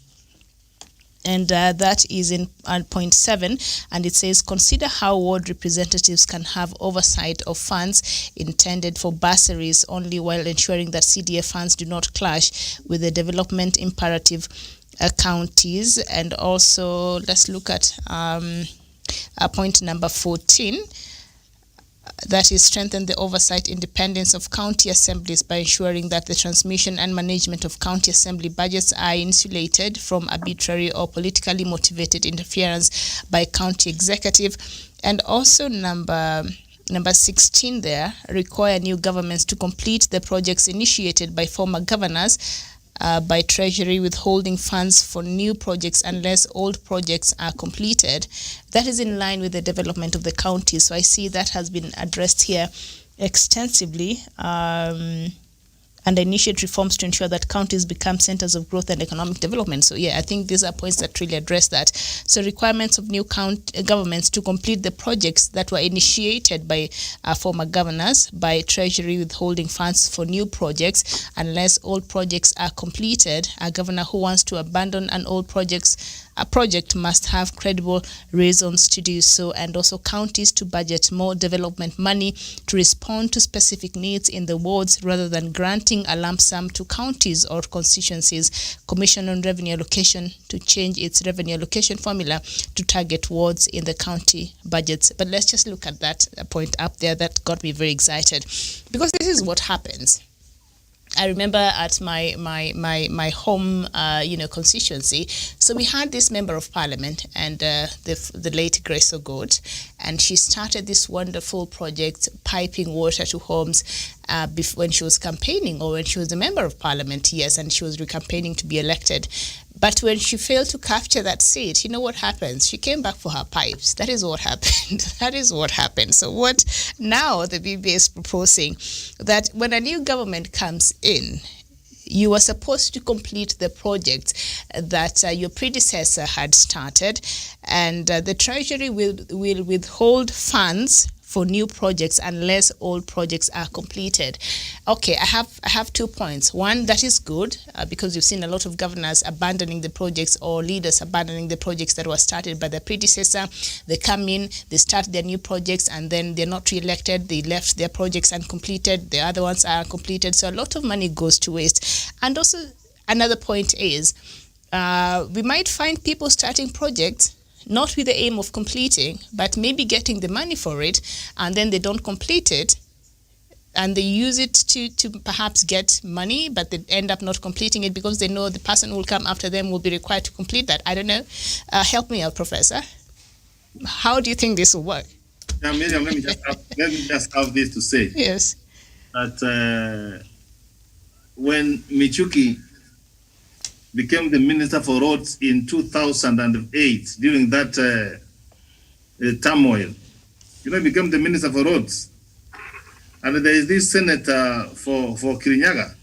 And that is in point 7, and it says consider how ward representatives can have oversight of funds intended for bursaries only while ensuring that CDF funds do not clash with the development imperative counties. And also let's look at point number 14. That is strengthen the oversight independence of county assemblies by ensuring that the transmission and management of county assembly budgets are insulated from arbitrary or politically motivated interference by county executive. And also number 16 there, require new governments to complete the projects initiated by former governors by Treasury withholding funds for new projects unless old projects are completed. That is in line with the development of the county. So I see that has been addressed here extensively. And initiate reforms to ensure that counties become centers of growth and economic development. So yeah, I think these are points that really address that. So requirements of new governments to complete the projects that were initiated by former governors by Treasury withholding funds for new projects unless old projects are completed. A governor who wants to abandon an old project must have credible reasons to do so, and also counties to budget more development money to respond to specific needs in the wards rather than granting a lump sum to counties or constituencies. Commission on Revenue Allocation to change its revenue allocation formula to target wards in the county budgets. But let's just look at that point up there. That got me very excited, because this is what happens. I remember at my home, constituency. So we had this member of parliament, and the late Grace Ogod, and she started this wonderful project, piping water to homes, when she was campaigning, or when she was a member of parliament, yes, and she was campaigning to be elected. But when she failed to capture that seat, you know what happens? She came back for her pipes. That is what happened. That is what happened. So what now the BBI is proposing, that when a new government comes in, you are supposed to complete the project that your predecessor had started, and the Treasury will withhold funds for new projects unless old projects are completed. Okay, I have 2 points. One, that is good, because you've seen a lot of governors abandoning the projects, or leaders abandoning the projects that were started by their predecessor. They come in, they start their new projects, and then they're not re-elected. They left their projects uncompleted. The other ones are completed. So a lot of money goes to waste. And also another point is, we might find people starting projects not with the aim of completing, but maybe getting the money for it, and then they don't complete it, and they use it to perhaps get money, but they end up not completing it because they know the person who will come after them will be required to complete that. I don't know. Help me out, Professor. How do you think this will work? Yeah, Miriam, let me just have this to say. Yes. That when Michuki became the Minister for Roads in 2008, during that turmoil. He became the Minister for Roads. And there is this senator for Kirinyaga.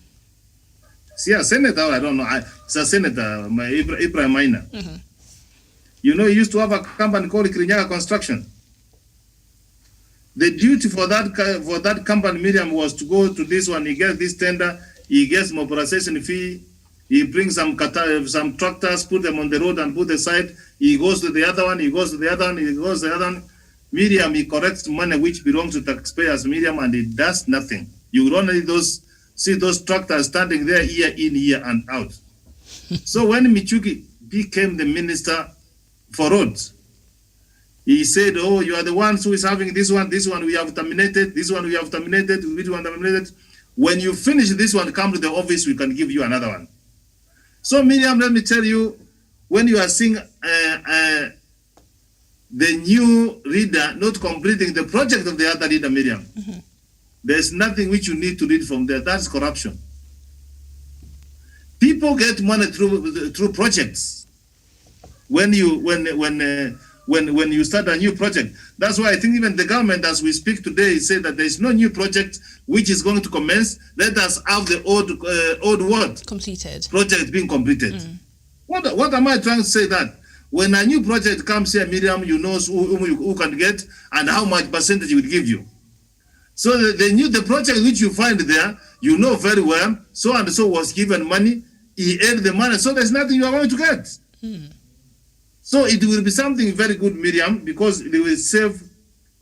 See, a senator, I don't know, it's a senator, Ibrahim Maina. Mm-hmm. He used to have a company called Kirinyaga Construction. The duty for that company, Miriam, was to go to this one. He gets this tender, he gets mobilization fee, he brings some tractors, put them on the road and put aside. He goes to the other one, he goes to the other one, he goes to the other one. Miriam, he collects money which belongs to taxpayers, Miriam, and he does nothing. You would only see those tractors standing there year in, year and out. So when Michuki became the Minister for Roads, he said, oh, you are the ones who is having this one we have terminated, this one we have terminated, which one terminated. When you finish this one, come to the office, we can give you another one. So Miriam, let me tell you, when you are seeing the new leader not completing the project of the other leader, Miriam. There's nothing which you need to read from there. That's corruption. People get money through projects. When you start a new project, that's why I think even the government, as we speak today, say that there is no new project which is going to commence. Let us have the old what completed project being completed. What am I trying to say? That when a new project comes here, Miriam, you know who can get and how much percentage it will give you. So the project which you find there, you know very well, so and so was given money, he earned the money, so there's nothing you are going to get. So it will be something very good, Miriam, because it will save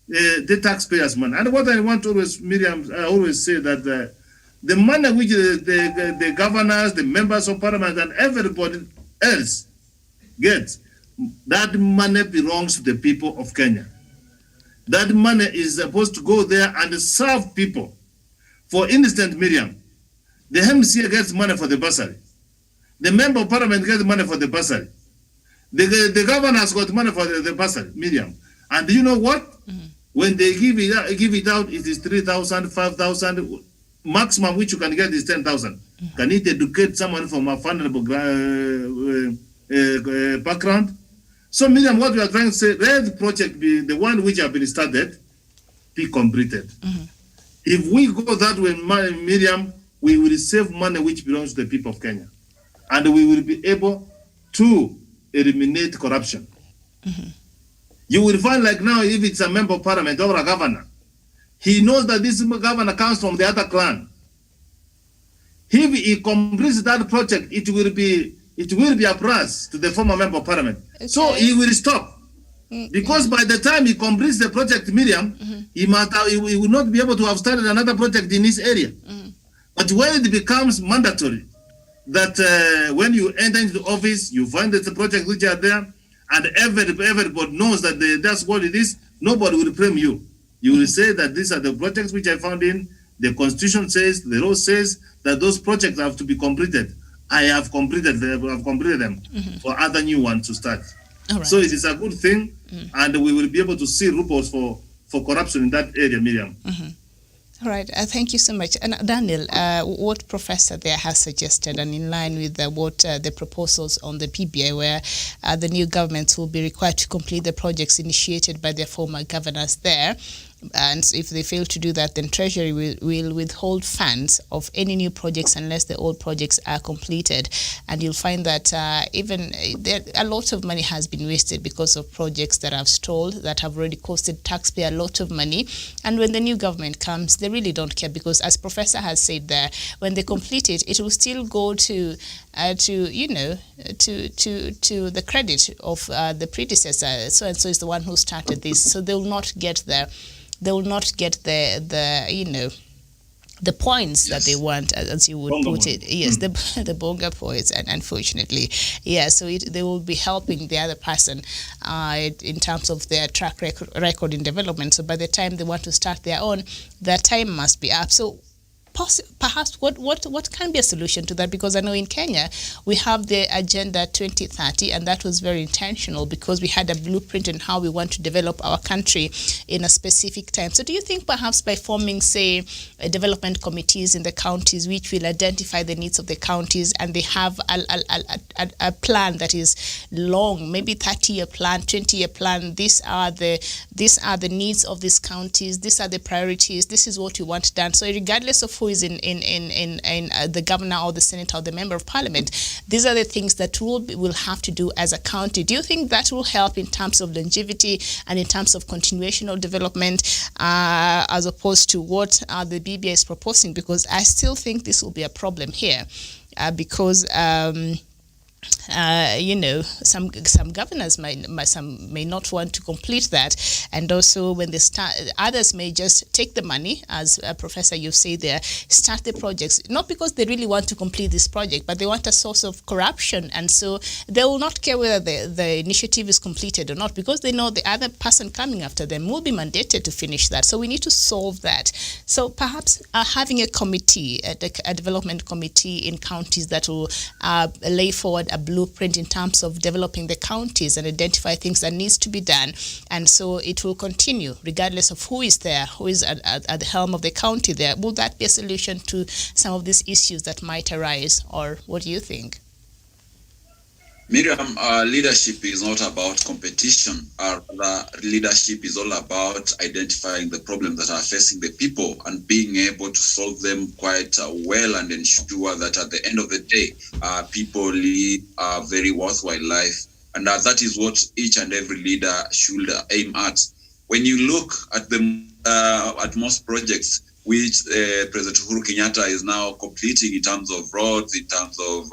the taxpayers' money. And what I want to always, Miriam, I always say that the money which the governors, the members of parliament, and everybody else gets, that money belongs to the people of Kenya. That money is supposed to go there and serve people. For instance, Miriam, the MCA gets money for the bursary. The member of parliament gets money for the bursary. The governor has got money for the bursary, Miriam. And do you know what? When they give it out, it is 3,000, 5,000. Maximum which you can get is 10,000. Can it educate someone from a vulnerable background? So, Miriam, what we are trying to say, let the project be the one which have been started, be completed. If we go that way, Miriam, we will save money which belongs to the people of Kenya. And we will be able to eliminate corruption. You will find like now, if it's a member of parliament or a governor, he knows that this governor comes from the other clan. If he completes that project, it will be a prize to the former member of parliament. Okay. So he will stop. Because by the time he completes the project, Miriam, he will not be able to have started another project in his area. But when it becomes mandatory, that when you enter into the office, you find that the project which are there, and everybody knows that that's what it is, nobody will blame you. You will say that these are the projects which I found in, the constitution says, the law says that those projects have to be completed. I have completed them for other new ones to start. Right. So it is a good thing, and we will be able to see loopholes for corruption in that area, Miriam. All right, thank you so much. And Daniel, what Professor there has suggested, and in line with what the proposals on the BBI, where the new governments will be required to complete the projects initiated by their former governors there. And if they fail to do that, then Treasury will withhold funds of any new projects unless the old projects are completed. And you'll find that even a lot of money has been wasted because of projects that have stalled, that have already costed taxpayer a lot of money. And when the new government comes, they really don't care, because as Professor has said there, when they complete it, it will still go to the credit of the predecessor. So and so is the one who started this. So they will not get the points that they want, as you would put it. Yes, the bonga points, and unfortunately, so they will be helping the other person in terms of their track record in development. So by the time they want to start their own, their time must be up. So perhaps what can be a solution to that? Because I know in Kenya we have the Agenda 2030, and that was very intentional because we had a blueprint on how we want to develop our country in a specific time. So do you think perhaps by forming, say, development committees in the counties which will identify the needs of the counties, and they have a plan that is long, maybe 30-year plan, 20-year plan, these are the needs of these counties, these are the priorities, this is what we want done. So regardless of who is in the governor or the senator or the member of parliament, these are the things that will have to do as a county. Do you think that will help in terms of longevity and in terms of continuation of development, as opposed to what the BBI is proposing? Because I still think this will be a problem here, because some governors may not want to complete that, and also when they start, others may just take the money, as Professor you say there, start the projects, not because they really want to complete this project, but they want a source of corruption, and so they will not care whether the initiative is completed or not, because they know the other person coming after them will be mandated to finish that. So we need to solve that. So perhaps having a committee, a development committee in counties that will lay forward a blueprint in terms of developing the counties and identify things that needs to be done. And so it will continue regardless of who is there, who is at the helm of the county there. Will that be a solution to some of these issues that might arise, or what do you think? Miriam, leadership is not about competition. Leadership is all about identifying the problems that are facing the people and being able to solve them quite well and ensure that at the end of the day, people live a very worthwhile life. And that is what each and every leader should aim at. When you look at at most projects which President Uhuru Kenyatta is now completing in terms of roads, in terms of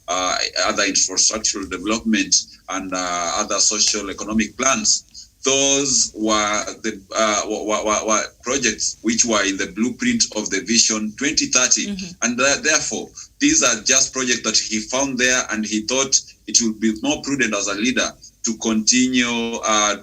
other infrastructural development and other social economic plans. Those were the were projects which were in the blueprint of the Vision 2030. And therefore, these are just projects that he found there, and he thought it would be more prudent as a leader to continue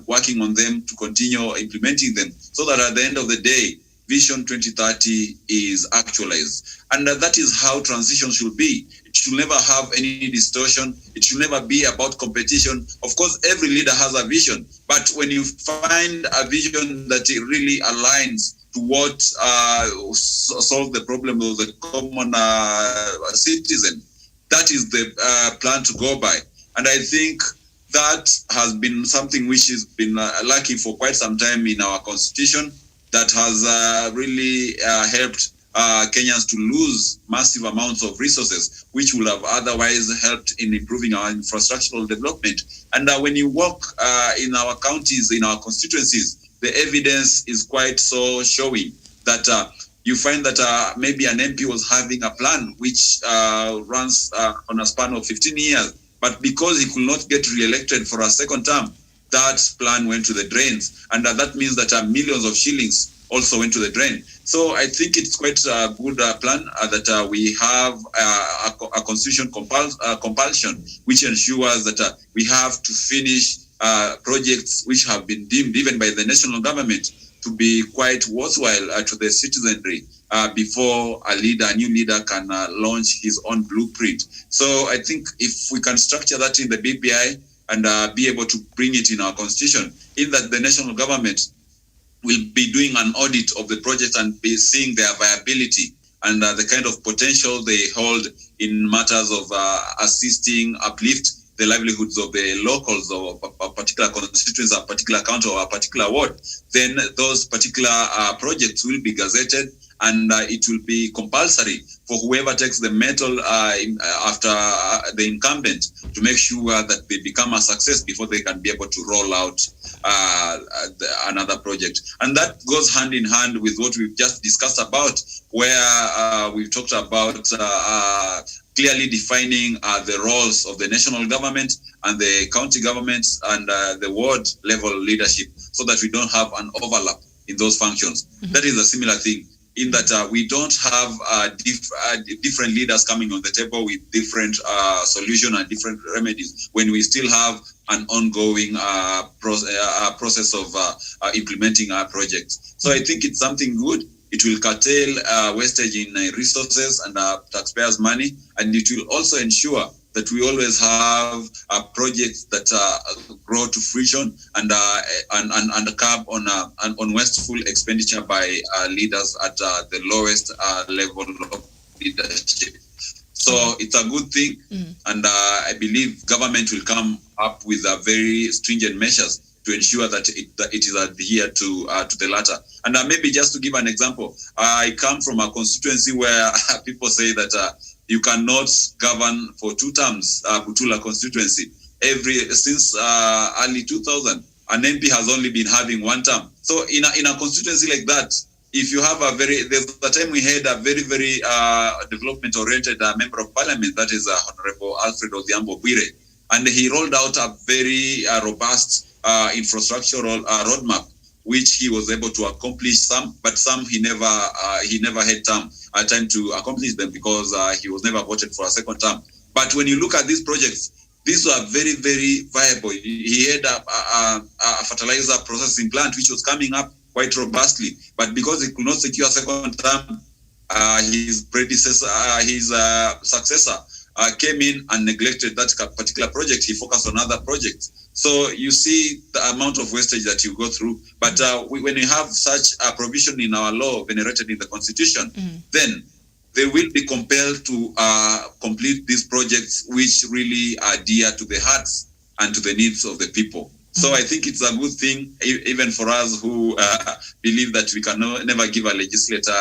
working on them, to continue implementing them, so that at the end of the day, Vision 2030 is actualized. And that is how transition should be. It should never have any distortion. It should never be about competition. Of course, every leader has a vision, but when you find a vision that it really aligns to what solve the problem of the common citizen, that is the plan to go by. And I think that has been something which has been lacking for quite some time in our constitution, that has really helped Kenyans to lose massive amounts of resources, which would have otherwise helped in improving our infrastructural development. And when you walk in our counties, in our constituencies, the evidence is quite so showing that you find that maybe an MP was having a plan which runs on a span of 15 years, but because he could not get re-elected for a second term, that plan went to the drains. And that means that millions of shillings also went to the drain. So I think it's quite a good plan that we have a constitution compulsion, which ensures that we have to finish projects which have been deemed even by the national government to be quite worthwhile to the citizenry before a new leader can launch his own blueprint. So I think if we can structure that in the BBI and be able to bring it in our constitution, in that the national government will be doing an audit of the project and be seeing their viability and the kind of potential they hold in matters of assisting, uplift the livelihoods of the locals of a particular constituency, a particular county, or a particular ward. Then those particular projects will be gazetted, and it will be compulsory for whoever takes the mantle after the incumbent to make sure that they become a success before they can be able to roll out another project. And that goes hand in hand with what we've just discussed about, where we've talked about clearly defining the roles of the national government and the county governments and the ward level leadership, so that we don't have an overlap in those functions. That is a similar thing, in that we don't have different leaders coming on the table with different solutions and different remedies, when we still have an ongoing process of implementing our projects. So I think it's something good. It will curtail wastage in resources and taxpayers' money, and it will also ensure that we always have projects that grow to fruition and curb on wasteful expenditure by leaders at the lowest level of leadership. So it's a good thing, and I believe government will come up with very stringent measures to ensure that it is adhered to the latter. And maybe just to give an example, I come from a constituency where people say that you cannot govern for 2 terms, Butula constituency. Since early 2000, an MP has only been having 1 term. So in a constituency like that, if you have there's the time we had a very, very development-oriented member of parliament, that is Honorable Alfred Odhiambo Bwire, and he rolled out a very robust infrastructural roadmap, which he was able to accomplish some, but some he never had time to accomplish them because he was never voted for a second term. But when you look at these projects, these were very, very viable. He had a fertilizer processing plant which was coming up quite robustly, but because he could not secure a second term, his successor came in and neglected that particular project. He focused on other projects. So you see the amount of wastage that you go through. But when you have such a provision in our law venerated in the Constitution, then they will be compelled to complete these projects which really are dear to the hearts and to the needs of the people. So I think it's a good thing, even for us who believe that we can never give a legislator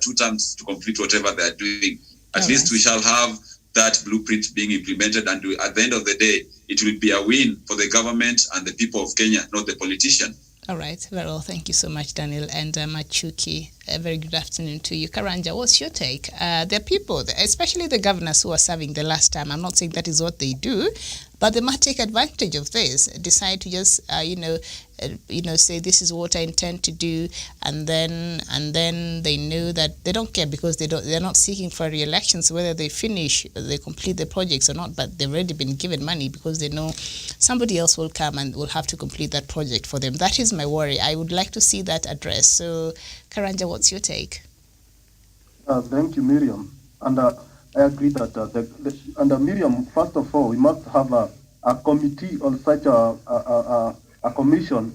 two terms to complete whatever they are doing. At least we shall have that blueprint being implemented, and at the end of the day, it will be a win for the government and the people of Kenya, not the politician. All right, very well. Thank you so much, Daniel and Machuki. A very good afternoon to you. Karanja, what's your take? There are people, especially the governors who are serving the last time. I'm not saying that is what they do, but they might take advantage of this, decide to just, say this is what I intend to do, and then they know that they don't care because they're not seeking for re-election. So whether they complete the projects or not, but they've already been given money because they know somebody else will come and will have to complete that project for them. That is my worry. I would like to see that addressed. So, Karanja, what's your take? Thank you, Miriam. And I agree that under Miriam, first of all, we must have a committee or such a commission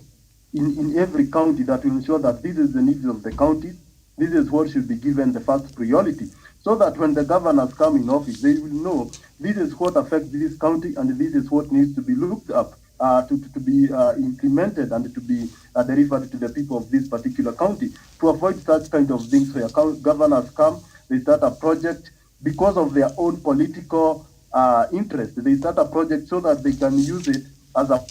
in every county that will ensure that this is the needs of the county. This is what should be given the first priority, so that when the governors come in office, they will know this is what affects this county and this is what needs to be looked up to be implemented and to be delivered to the people of this particular county, to avoid such kind of things where governors come, they start a project because of their own political interest. They start a project so that they can use it as a...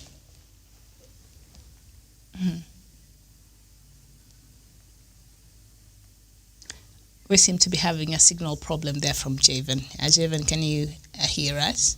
We seem to be having a signal problem there from Javen. Javen, can you hear us?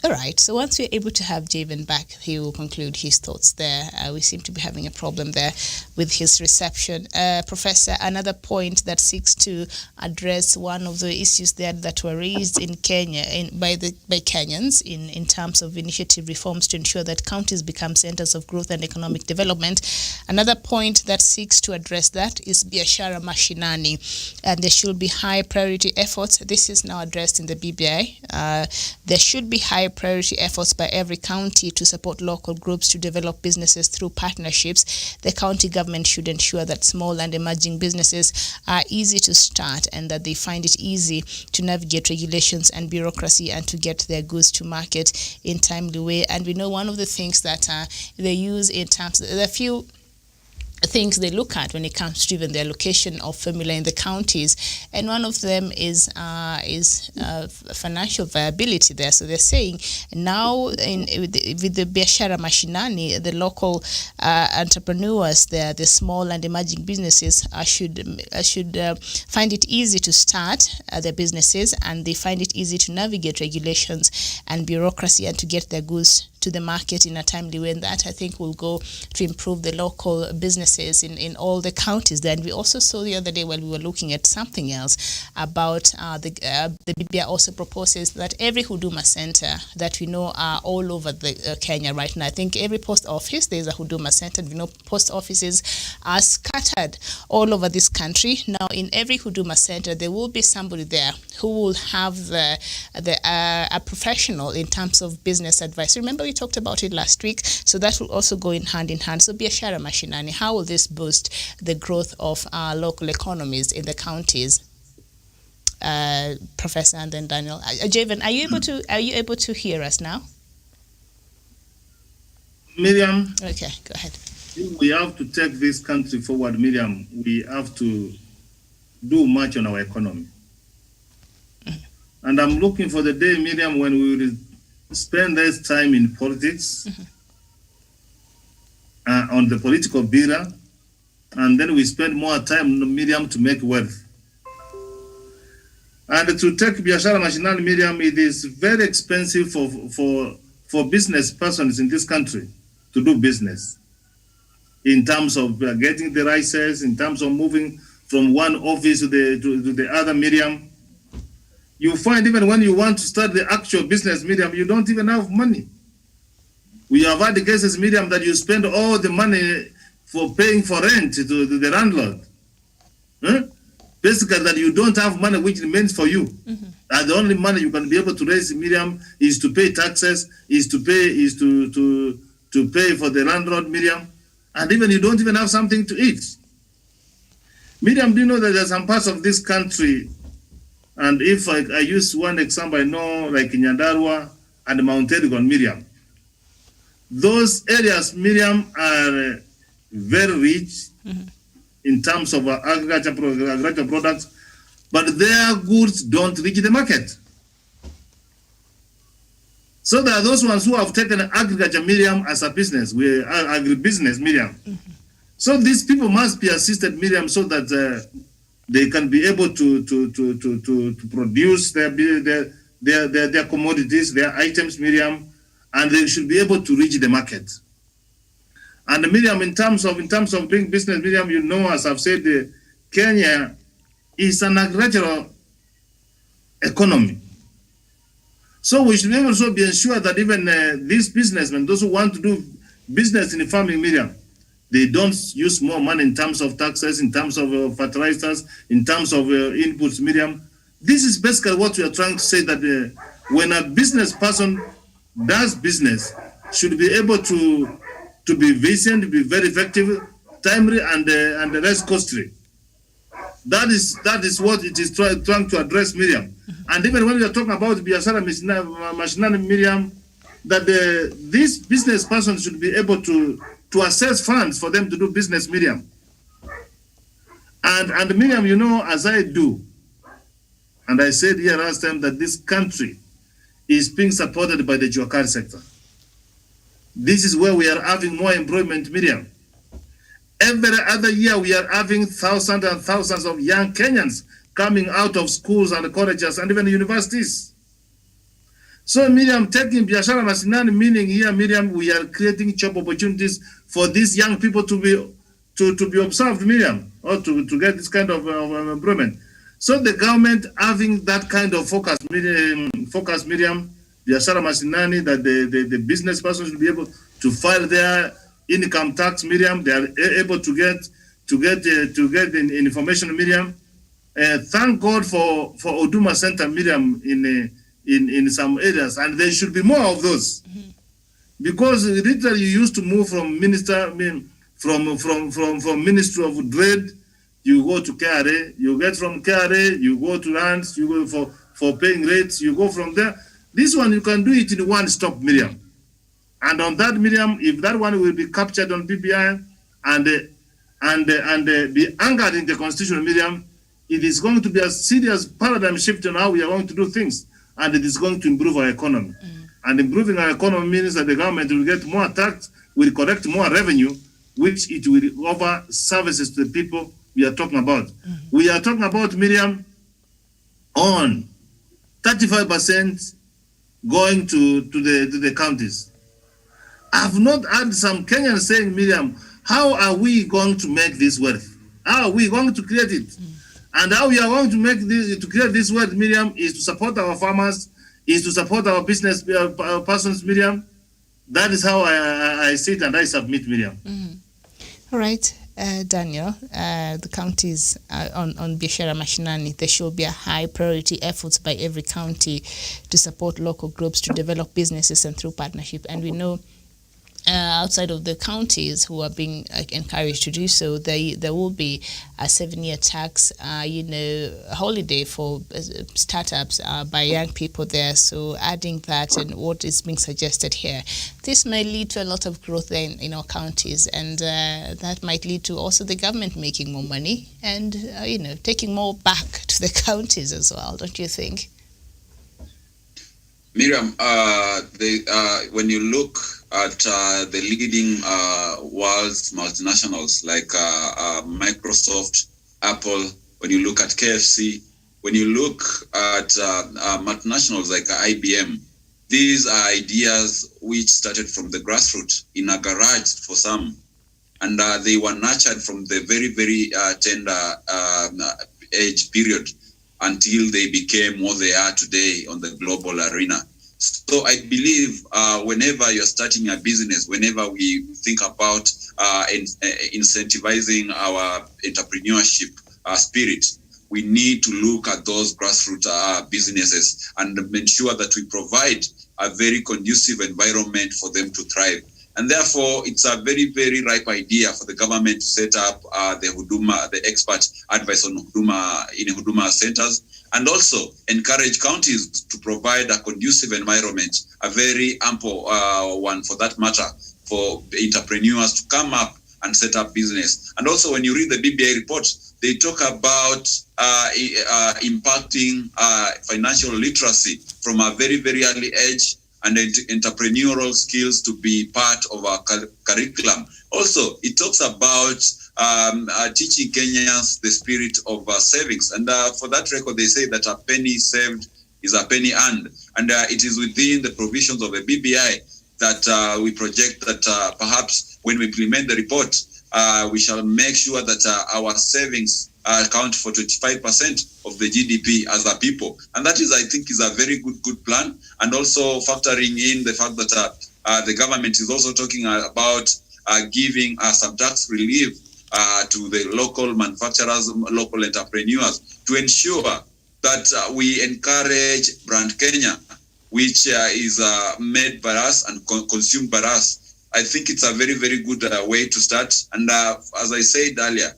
All right, so once we're able to have Javen back, he will conclude his thoughts there. We seem to be having a problem there with his reception. Professor, another point that seeks to address one of the issues there that were raised in Kenya by Kenyans in terms of initiative reforms to ensure that counties become centers of growth and economic development. Another point that seeks to address that is biashara mashinani, and there should be high priority efforts. This is now addressed in the BBI. There should be high priority efforts by every county to support local groups to develop businesses through partnerships. The county government should ensure that small and emerging businesses are easy to start and that they find it easy to navigate regulations and bureaucracy and to get their goods to market in timely way. And we know one of the things that they use in terms, there are a few things they look at when it comes to even the allocation of formula in the counties, and one of them is financial viability there. So they're saying now with the biashara mashinani, the local entrepreneurs there, the small and emerging businesses should find it easy to start their businesses, and they find it easy to navigate regulations and bureaucracy and to get their goods to the market in a timely way, and that I think will go to improve the local businesses in all the counties there. And we also saw the other day when we were looking at something else about the BBI also proposes that every Huduma Center that we know are all over the Kenya right now. I think every post office there is a Huduma Center. We know post offices are scattered all over this country. Now in every Huduma Center there will be somebody there who will have a professional in terms of business advice. Remember we talked about it last week, so that will also go in hand. So biashara mashinani, how will this boost the growth of our local economies in the counties? Professor, and then Daniel. Javen, are you able to hear us now? Miriam. Okay, go ahead. We have to take this country forward, Miriam. We have to do much on our economy. And I'm looking for the day, Miriam, when we will spend less time in politics, on the political bureau, and then we spend more time, Miriam, to make wealth. And to take biashara mashinani, Miriam, it is very expensive for business persons in this country to do business. In terms of getting the license, in terms of moving from one office to the other, Miriam. You find even when you want to start the actual business, Miriam, you don't even have money. We have had the cases, Miriam, that you spend all the money for paying for rent to the landlord. basically that you don't have money which remains for you. And the only money you can be able to raise, Miriam, is to pay taxes, is to pay for the landlord, Miriam, and even you don't even have something to eat. Miriam, do you know that there are some parts of this country, and if I use one example, I know like in Nyandarua and Mount Elgon, Miriam, those areas, Miriam, are very rich in terms of agriculture products, but their goods don't reach the market. So there are those ones who have taken agriculture, Miriam, as a business, agribusiness, Miriam. So these people must be assisted, Miriam, so that they can be able to produce their commodities, their items, Miriam, and they should be able to reach the market. And Miriam, in terms of doing business, Miriam, you know, as I've said, Kenya is an agricultural economy. So we should also be ensured that even these businessmen, those who want to do business in the farming, Miriam, they don't use more money in terms of taxes, in terms of fertilizers, in terms of inputs, Miriam. This is basically what we are trying to say, that when a business person does business, should be able to be efficient, to be very effective, timely, and less costly. That is what it is trying to address, Miriam. And even when we are talking about biashara mashinani, Miriam, that this business person should be able to access funds for them to do business, Miriam. And Miriam, you know, as I do, and I said here last time that this country is being supported by the Juakari sector. This is where we are having more employment, Miriam. Every other year, we are having thousands and thousands of young Kenyans coming out of schools and colleges and even universities. So, Miriam, taking biashara mashinani, meaning here, Miriam, we are creating job opportunities for these young people to be observed, Miriam, or to get this kind of employment. So the government having that kind of focus, Miriam, biashara mashinani, that the business person should be able to file their income tax, Miriam. They are able to get information, Miriam. Thank God for Huduma Center, Miriam, in some areas, and there should be more of those, because literally you used to move from from Ministry of Trade, you go to KRA, you get from KRA, you go to lands, you go for paying rates, you go from there. This one you can do it in one stop, Miriam. And on that, Miriam, if that one will be captured on BBI and be anchored in the Constitution, Miriam, it is going to be a serious paradigm shift on how we are going to do things, and it is going to improve our economy. And improving our economy means that the government will get more tax, will collect more revenue, which it will offer services to the people we are talking about. We are talking about, Miriam, on 35% going to the counties. I've not heard some Kenyans saying, Miriam, how are we going to make this wealth? How are we going to create it? And how we are going to create this wealth, Miriam, is to support our farmers, is to support our business persons, Miriam. That is how I see it and I submit, Miriam. All right, Daniel, the counties on biashara mashinani, there should be a high priority efforts by every county to support local groups to develop businesses and through partnership. And we know outside of the counties who are being encouraged to do so, there will be a 7-year tax, holiday for startups by young people there. So adding that and what is being suggested here, this may lead to a lot of growth there in our counties, and that might lead to also the government making more money and taking more back to the counties as well, don't you think? Miriam, when you look at the leading world's multinationals like Microsoft, Apple, when you look at KFC, when you look at multinationals like IBM, these are ideas which started from the grassroots in a garage for some, and they were nurtured from the very, very tender age period until they became what they are today on the global arena. So I believe whenever you're starting a business, whenever we think about incentivizing our entrepreneurship spirit, we need to look at those grassroots businesses and ensure that we provide a very conducive environment for them to thrive. And therefore, it's a very, very ripe idea for the government to set up the expert advice on Huduma centers, and also encourage counties to provide a conducive environment, a very ample one for that matter, for entrepreneurs to come up and set up business. And also, when you read the BBI report, they talk about impacting financial literacy from a very, very early age, and entrepreneurial skills to be part of our curriculum. Also, it talks about teaching Kenyans the spirit of savings. And for that record, they say that a penny saved is a penny earned. And it is within the provisions of the BBI that we project that perhaps when we implement the report, we shall make sure that our savings account for 25% of the GDP as a people. And that is, I think, is a very good plan. And also factoring in the fact that the government is also talking about giving some tax relief to the local manufacturers, local entrepreneurs, to ensure that we encourage brand Kenya, which is made by us and consumed by us. I think it's a very, very good way to start. And as I said earlier,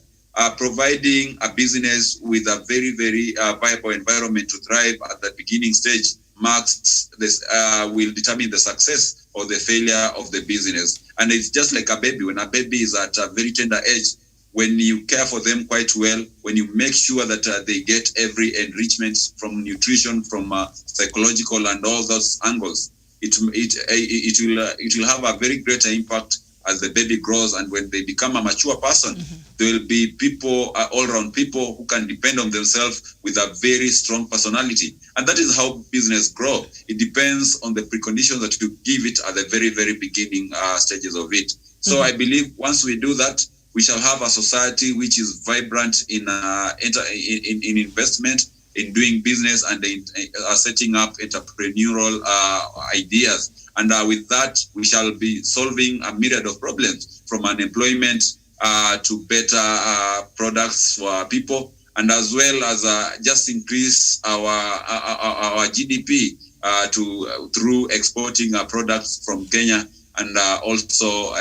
providing a business with a very, very viable environment to thrive at the beginning stage marks this, will determine the success or the failure of the business. And it's just like a baby. When a baby is at a very tender age, when you care for them quite well, when you make sure that they get every enrichment from nutrition, from psychological and all those angles, it will have a very greater impact as the baby grows. And when they become a mature person, there will be people, all-round people who can depend on themselves with a very strong personality. And that is how business grow. It depends on the preconditions that you give it at the very, very beginning stages of it. So I believe once we do that, we shall have a society which is vibrant in investment, in doing business, and in setting up entrepreneurial ideas. And with that, we shall be solving a myriad of problems, from unemployment to better products for our people, and as well as just increase our GDP through exporting our products from Kenya, and also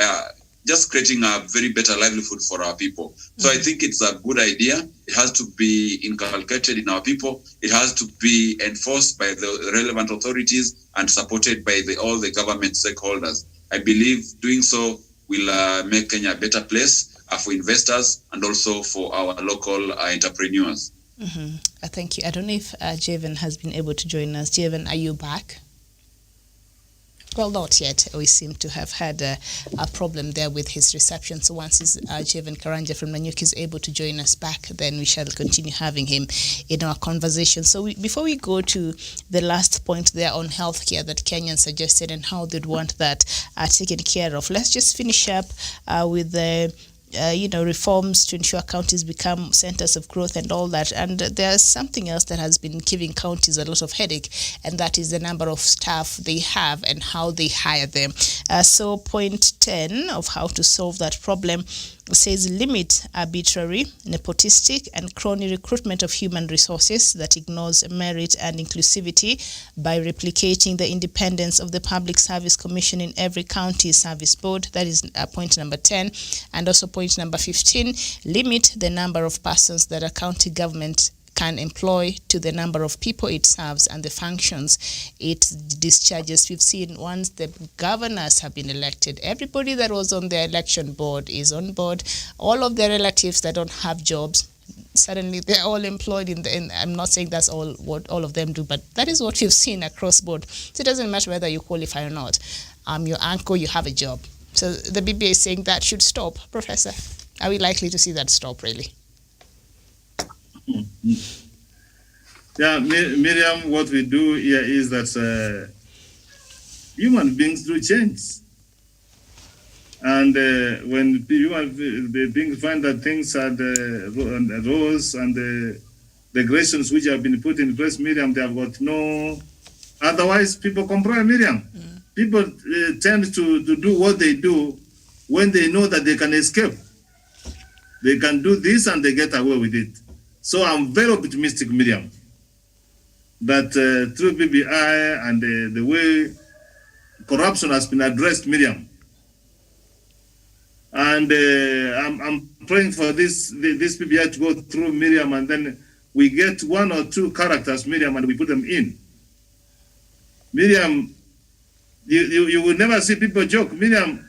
just creating a very better livelihood for our people. So I think it's a good idea. It has to be inculcated in our people. It has to be enforced by the relevant authorities and supported by all the government stakeholders. I believe doing so will make Kenya a better place for investors and also for our local entrepreneurs. Thank you. I don't know if Javen has been able to join us. Javen, are you back? Well, not yet. We seem to have had a problem there with his reception. So once Javen Karanja from Nanyuki is able to join us back, then we shall continue having him in our conversation. So before we go to the last point there on healthcare that Kenyans suggested and how they'd want that taken care of, let's just finish up with the reforms to ensure counties become centers of growth and all that. And there's something else that has been giving counties a lot of headache, and that is the number of staff they have and how they hire them. So point 10 of how to solve that problem says limit arbitrary, nepotistic, and crony recruitment of human resources that ignores merit and inclusivity by replicating the independence of the Public Service Commission in every county service board. That is point number 10. And also point number 15, limit the number of persons that a county government can employ to the number of people it serves and the functions it discharges. We've seen once the governors have been elected, everybody that was on the election board is on board. All of their relatives that don't have jobs, suddenly they're all employed in I'm not saying that's all what all of them do, but that is what you've seen across board. So it doesn't matter whether you qualify or not. Your uncle, you have a job. So the BBI is saying that should stop. Professor, are we likely to see that stop, really? Yeah, Miriam, what we do here is that human beings do change. And when human beings find that things are the rules and the regulations which have been put in place, Miriam, they have got no... Otherwise, people complain, Miriam. People tend to do what they do when they know that they can escape. They can do this and they get away with it. So I'm very optimistic, Miriam, that through BBI and the way corruption has been addressed, Miriam, and I'm praying for this BBI to go through, Miriam, and then we get one or two characters, Miriam, and we put them in. Miriam, you will never see people joke. Miriam,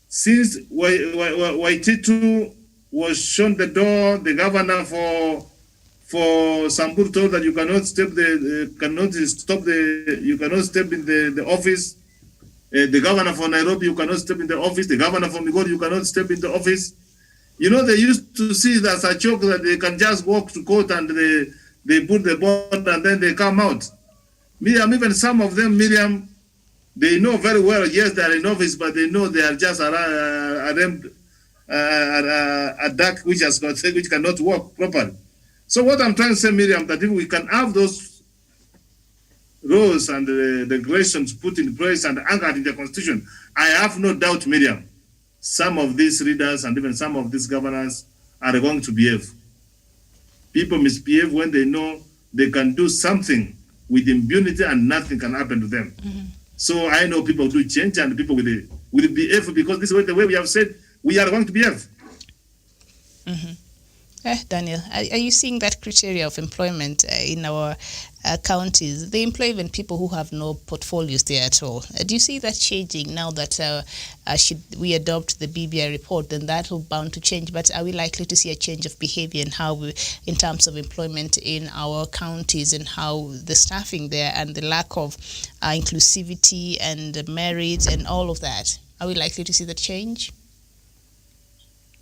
since Waititu was shown the door, the governor for Samburu told that you cannot step in the office. The governor for Nairobi, you cannot step in the office. The governor for Migori, you cannot step in the office. You know, they used to see that as a joke that they can just walk to court and they put the bond and then they come out. Miriam, even some of them, Miriam, they know very well, yes, they are in office, but they know they are just a duck which cannot walk properly. So what I'm trying to say, Miriam, that if we can have those rules and the regulations put in place and anchored in the Constitution, I have no doubt, Miriam, some of these leaders and even some of these governors are going to behave. People misbehave when they know they can do something with impunity and nothing can happen to them. Mm-hmm. So I know people do change and people will behave because this is the way we have said we are going to behave. Mm-hmm. Daniel, are you seeing that criteria of employment in our counties? They employ even people who have no portfolios there at all. Do you see that changing now that should we adopt the BBI report? Then that will bound to change. But are we likely to see a change of behavior in in terms of employment in our counties and how the staffing there and the lack of inclusivity and merit and all of that? Are we likely to see that change?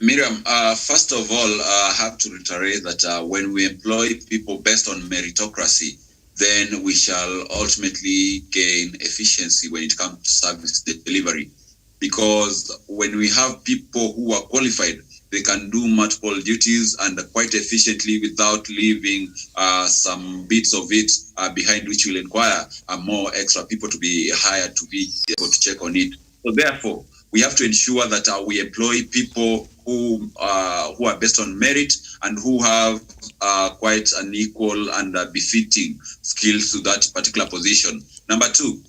Miriam, first of all, I have to reiterate that when we employ people based on meritocracy, then we shall ultimately gain efficiency when it comes to service delivery. Because when we have people who are qualified, they can do multiple duties and quite efficiently without leaving some bits of it behind, which will require more extra people to be hired to be able to check on it. So therefore, we have to ensure that we employ people who are based on merit and who have quite an equal and befitting skills to that particular position. Number two,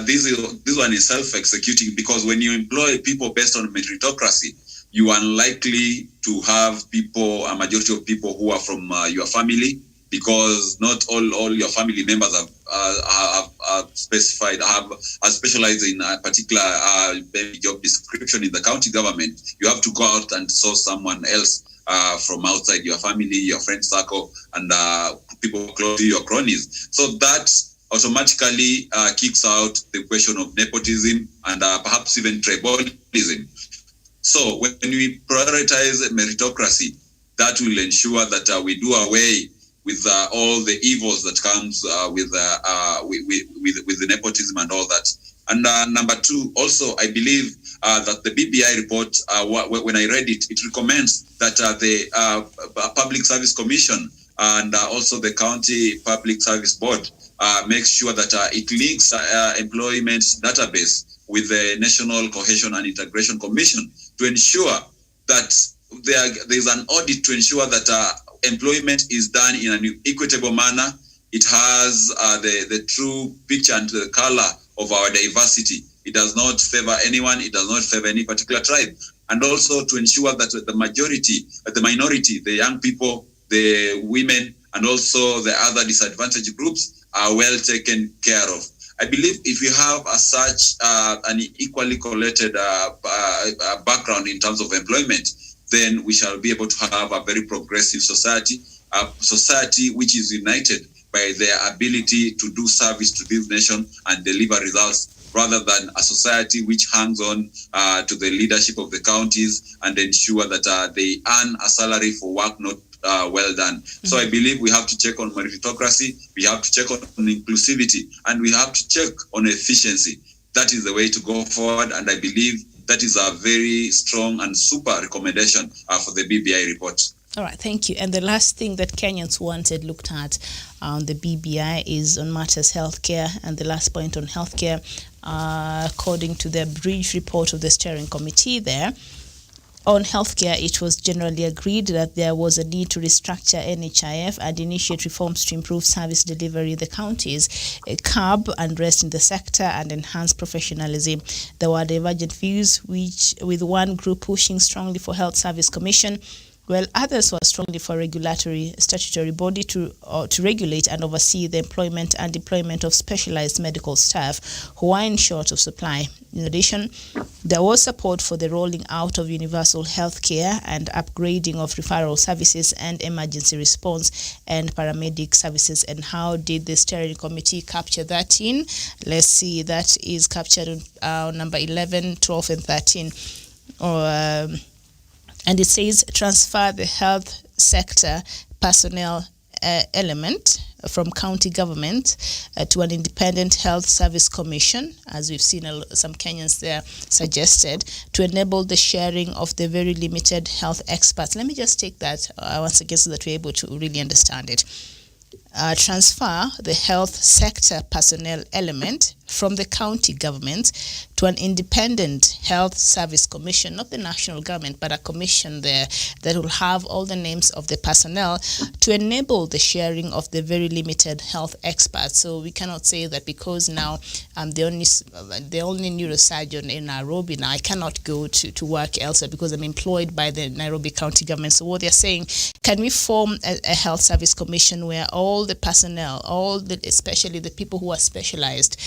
this one is self-executing, because when you employ people based on meritocracy, you are unlikely to have a majority of people who are from your family, because not all your family members are specified, are specialized in a particular job description in the county government. You have to go out and source someone else from outside your family, your friend circle, and people close to your cronies. So that automatically kicks out the question of nepotism and perhaps even tribalism. So when we prioritize meritocracy, that will ensure that we do away with all the evils that comes with the nepotism and all that. And number two, also, I believe that the BBI report, when I read it, it recommends that the Public Service Commission and also the County Public Service Board makes sure that it links employment database with the National Cohesion and Integration Commission to ensure that there's an audit to ensure that employment is done in an equitable manner. It has the true picture and the color of our diversity. It does not favor anyone. It does not favor any particular tribe. And also to ensure that the majority, the minority, the young people, the women, and also the other disadvantaged groups are well taken care of. I believe if you have such an equally correlated background in terms of employment, then we shall be able to have a very progressive society, a society which is united by their ability to do service to this nation and deliver results, rather than a society which hangs on to the leadership of the counties and ensure that they earn a salary for work not well done. Mm-hmm. So I believe we have to check on meritocracy, we have to check on inclusivity, and we have to check on efficiency. That is the way to go forward, and I believe that is a very strong and super recommendation for the BBI report. All right, thank you. And the last thing that Kenyans looked at on the BBI is on matters healthcare, and the last point on healthcare, according to the brief report of the steering committee there, On healthcare, it was generally agreed that there was a need to restructure NHIF and initiate reforms to improve service delivery in the counties, curb unrest in the sector, and enhance professionalism. There were divergent views, with one group pushing strongly for Health Service Commission, while others were strongly for regulatory statutory body to regulate and oversee the employment and deployment of specialized medical staff who are in short of supply. In addition, there was support for the rolling out of universal health care and upgrading of referral services and emergency response and paramedic services. And how did the steering committee capture that in? Let's see, that is captured on number 11, 12, and 13. And it says transfer the health sector personnel element from county government to an independent health service commission, as we've seen some Kenyans there suggested, to enable the sharing of the very limited health experts. Let me just take that once again so that we're able to really understand it. Transfer the health sector personnel element from the county government to an independent health service commission, not the national government, but a commission there that will have all the names of the personnel to enable the sharing of the very limited health experts. So we cannot say that because now I'm the only neurosurgeon in Nairobi, now I cannot go to work elsewhere because I'm employed by the Nairobi County government. So what they're saying, can we form a health service commission where all the personnel, especially the people who are specialized,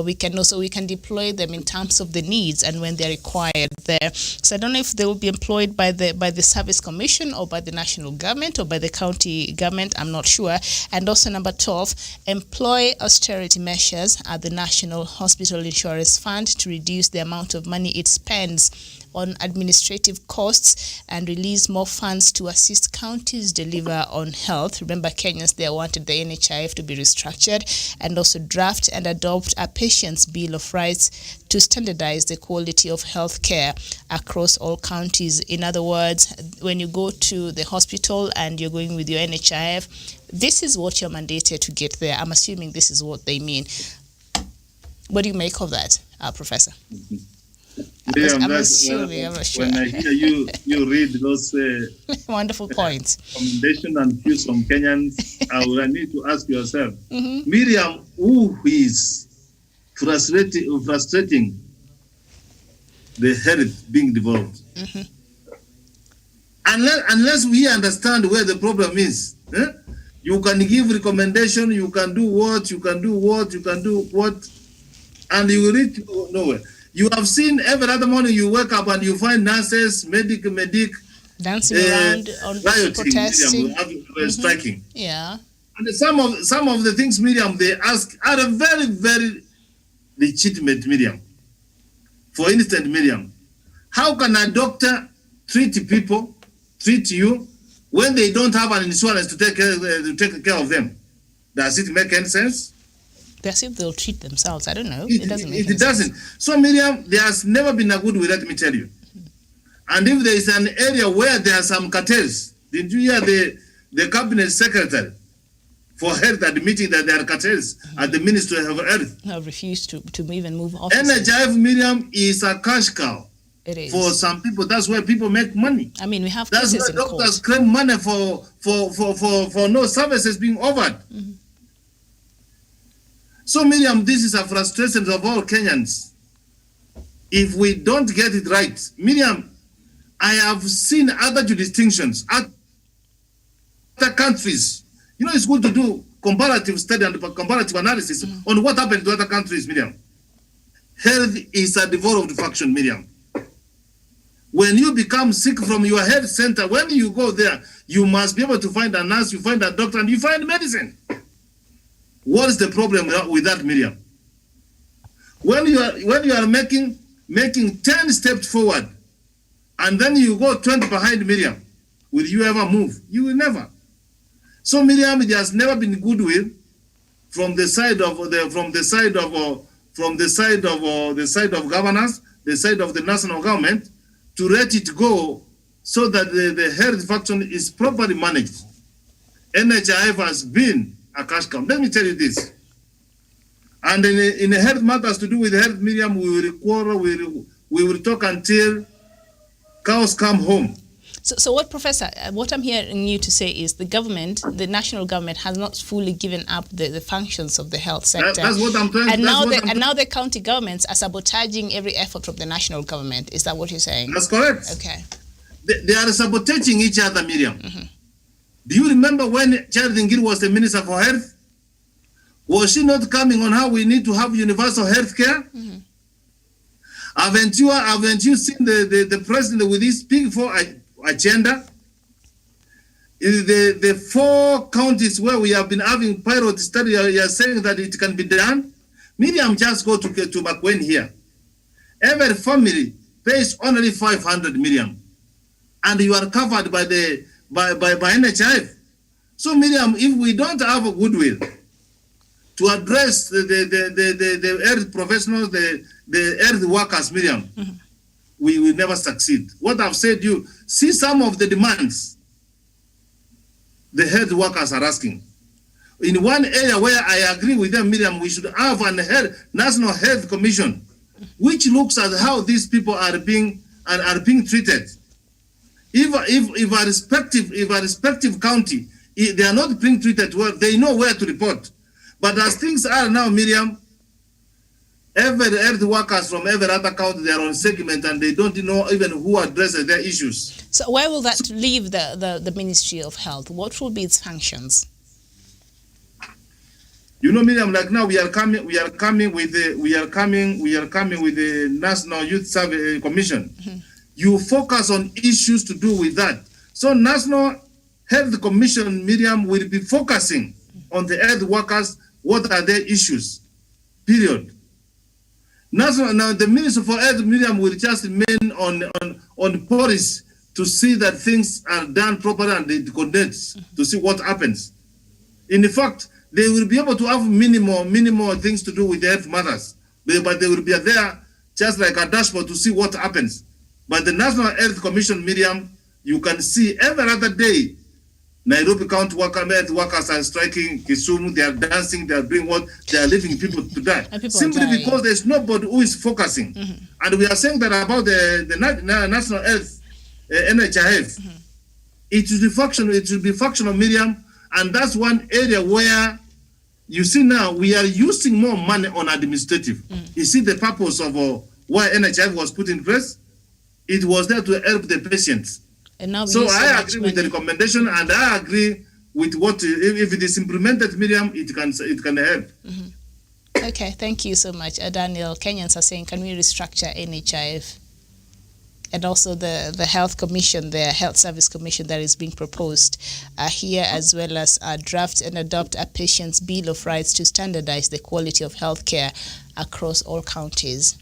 we can deploy them in terms of the needs and when they're required there. So I don't know if they will be employed by the service commission or by the national government or by the county government. I'm not sure. And also number 12, employ austerity measures at the National Hospital Insurance Fund to reduce the amount of money it spends on administrative costs and release more funds to assist counties deliver on health. Remember, Kenyans there wanted the NHIF to be restructured, and also draft and adopt a patient's bill of rights to standardize the quality of health care across all counties. In other words, when you go to the hospital and you're going with your NHIF, this is what you're mandated to get there. I'm assuming this is what they mean. What do you make of that, Professor? Yeah, I'm assuming, I'm not sure. When I hear you read those wonderful points, recommendation and views from Kenyans, I will need to ask yourself, Miriam, who is frustrating the health being developed? Unless we understand where the problem is, you can give recommendation, you can do what, and you will reach nowhere. You have seen every other morning you wake up and you find nurses, medic dancing around on rioting, protesting, striking. Yeah. And some of the things, Miriam, they ask are a very, very legitimate, Miriam. For instance, Miriam, how can a doctor treat you when they don't have an insurance to take care of them? Does it make any sense? As if they'll treat themselves. I don't know. It doesn't make it doesn't. sense. So, Miriam, there has never been a good way, let me tell you. And if there is an area where there are some cartels, did you hear the cabinet secretary for health admitting that there are cartels at the Ministry of Health? Have refused to even move offices. NHIF, Miriam, is a cash cow. It is. For some people, that's where people make money. I mean, we have that's cases where in doctors court. claim money for no services being offered. So, Miriam, this is a frustration of all Kenyans. If we don't get it right, Miriam, I have seen other jurisdictions, other countries. You know, it's good to do comparative study and comparative analysis on what happened to other countries, Miriam. Health is a devolved function, Miriam. When you become sick from your health center, when you go there, you must be able to find a nurse, you find a doctor, and you find medicine. What is the problem with that, Miriam? When you are making 10 steps forward, and then you go 20 behind, Miriam, will you ever move? You will never. So, Miriam, it has never been goodwill from the side of governors, the side of the national government, to let it go so that the health function is properly managed. NHIF has been a cash cow. Let me tell you this. And in the health matters to do with health, Miriam, we will quarrel, we will talk until cows come home. So what, Professor, what I'm hearing you to say is the government, the national government, has not fully given up the functions of the health sector. That's what I'm trying. And now the county governments are sabotaging every effort from the national government. Is that what you're saying? That's correct. Okay. They are sabotaging each other, Miriam. Do you remember when Charity Ngiri was the Minister for Health? Was she not coming on how we need to have universal health care? Haven't you seen the president with his Big Four agenda? The 4 counties where we have been having pilot study are saying that it can be done. Miriam, just go to Makwen here. Every family pays only 500 million, and you are covered by NHIF. So Miriam, if we don't have a goodwill to address the health professionals, the health workers, Miriam, we will never succeed. What I've said, you see some of the demands the health workers are asking. In one area where I agree with them, Miriam, we should have a National Health Commission, which looks at how these people are being treated. If a respective county, they are not being treated well, they know where to report. But as things are now, Miriam, every health workers from every other county, they are on segment and they don't know even who addresses their issues. So where will that leave the Ministry of Health? What will be its functions? You know, Miriam, like now we are coming with the National Youth Service Commission. You focus on issues to do with that. So National Health Commission, Miriam, will be focusing on the health workers. What are their issues? Period. Now the Minister for Health, Miriam, will just remain on policy to see that things are done properly and they coordinate to see what happens. In fact, they will be able to have minimal things to do with the health matters, but they will be there just like a dashboard to see what happens. But the National Health Commission, Miriam, you can see every other day, Nairobi County health workers are striking, Kisumu, they are dancing, they are doing what, they are leaving people to die. Simply because there's nobody who is focusing. And we are saying that about the National Health, NHIF, it should be functional, Miriam, and that's one area where you see now we are using more money on administrative. You see the purpose of why NHIF was put in place? It was there to help the patients. And now so I agree with the recommendation, and I agree with what if it is implemented, Miriam, it can help. Okay, thank you so much, Daniel. Kenyans are saying, can we restructure NHIF? And also the Health Commission, the Health Service Commission that is being proposed here, as well as draft and adopt a patient's Bill of Rights to standardize the quality of healthcare across all counties.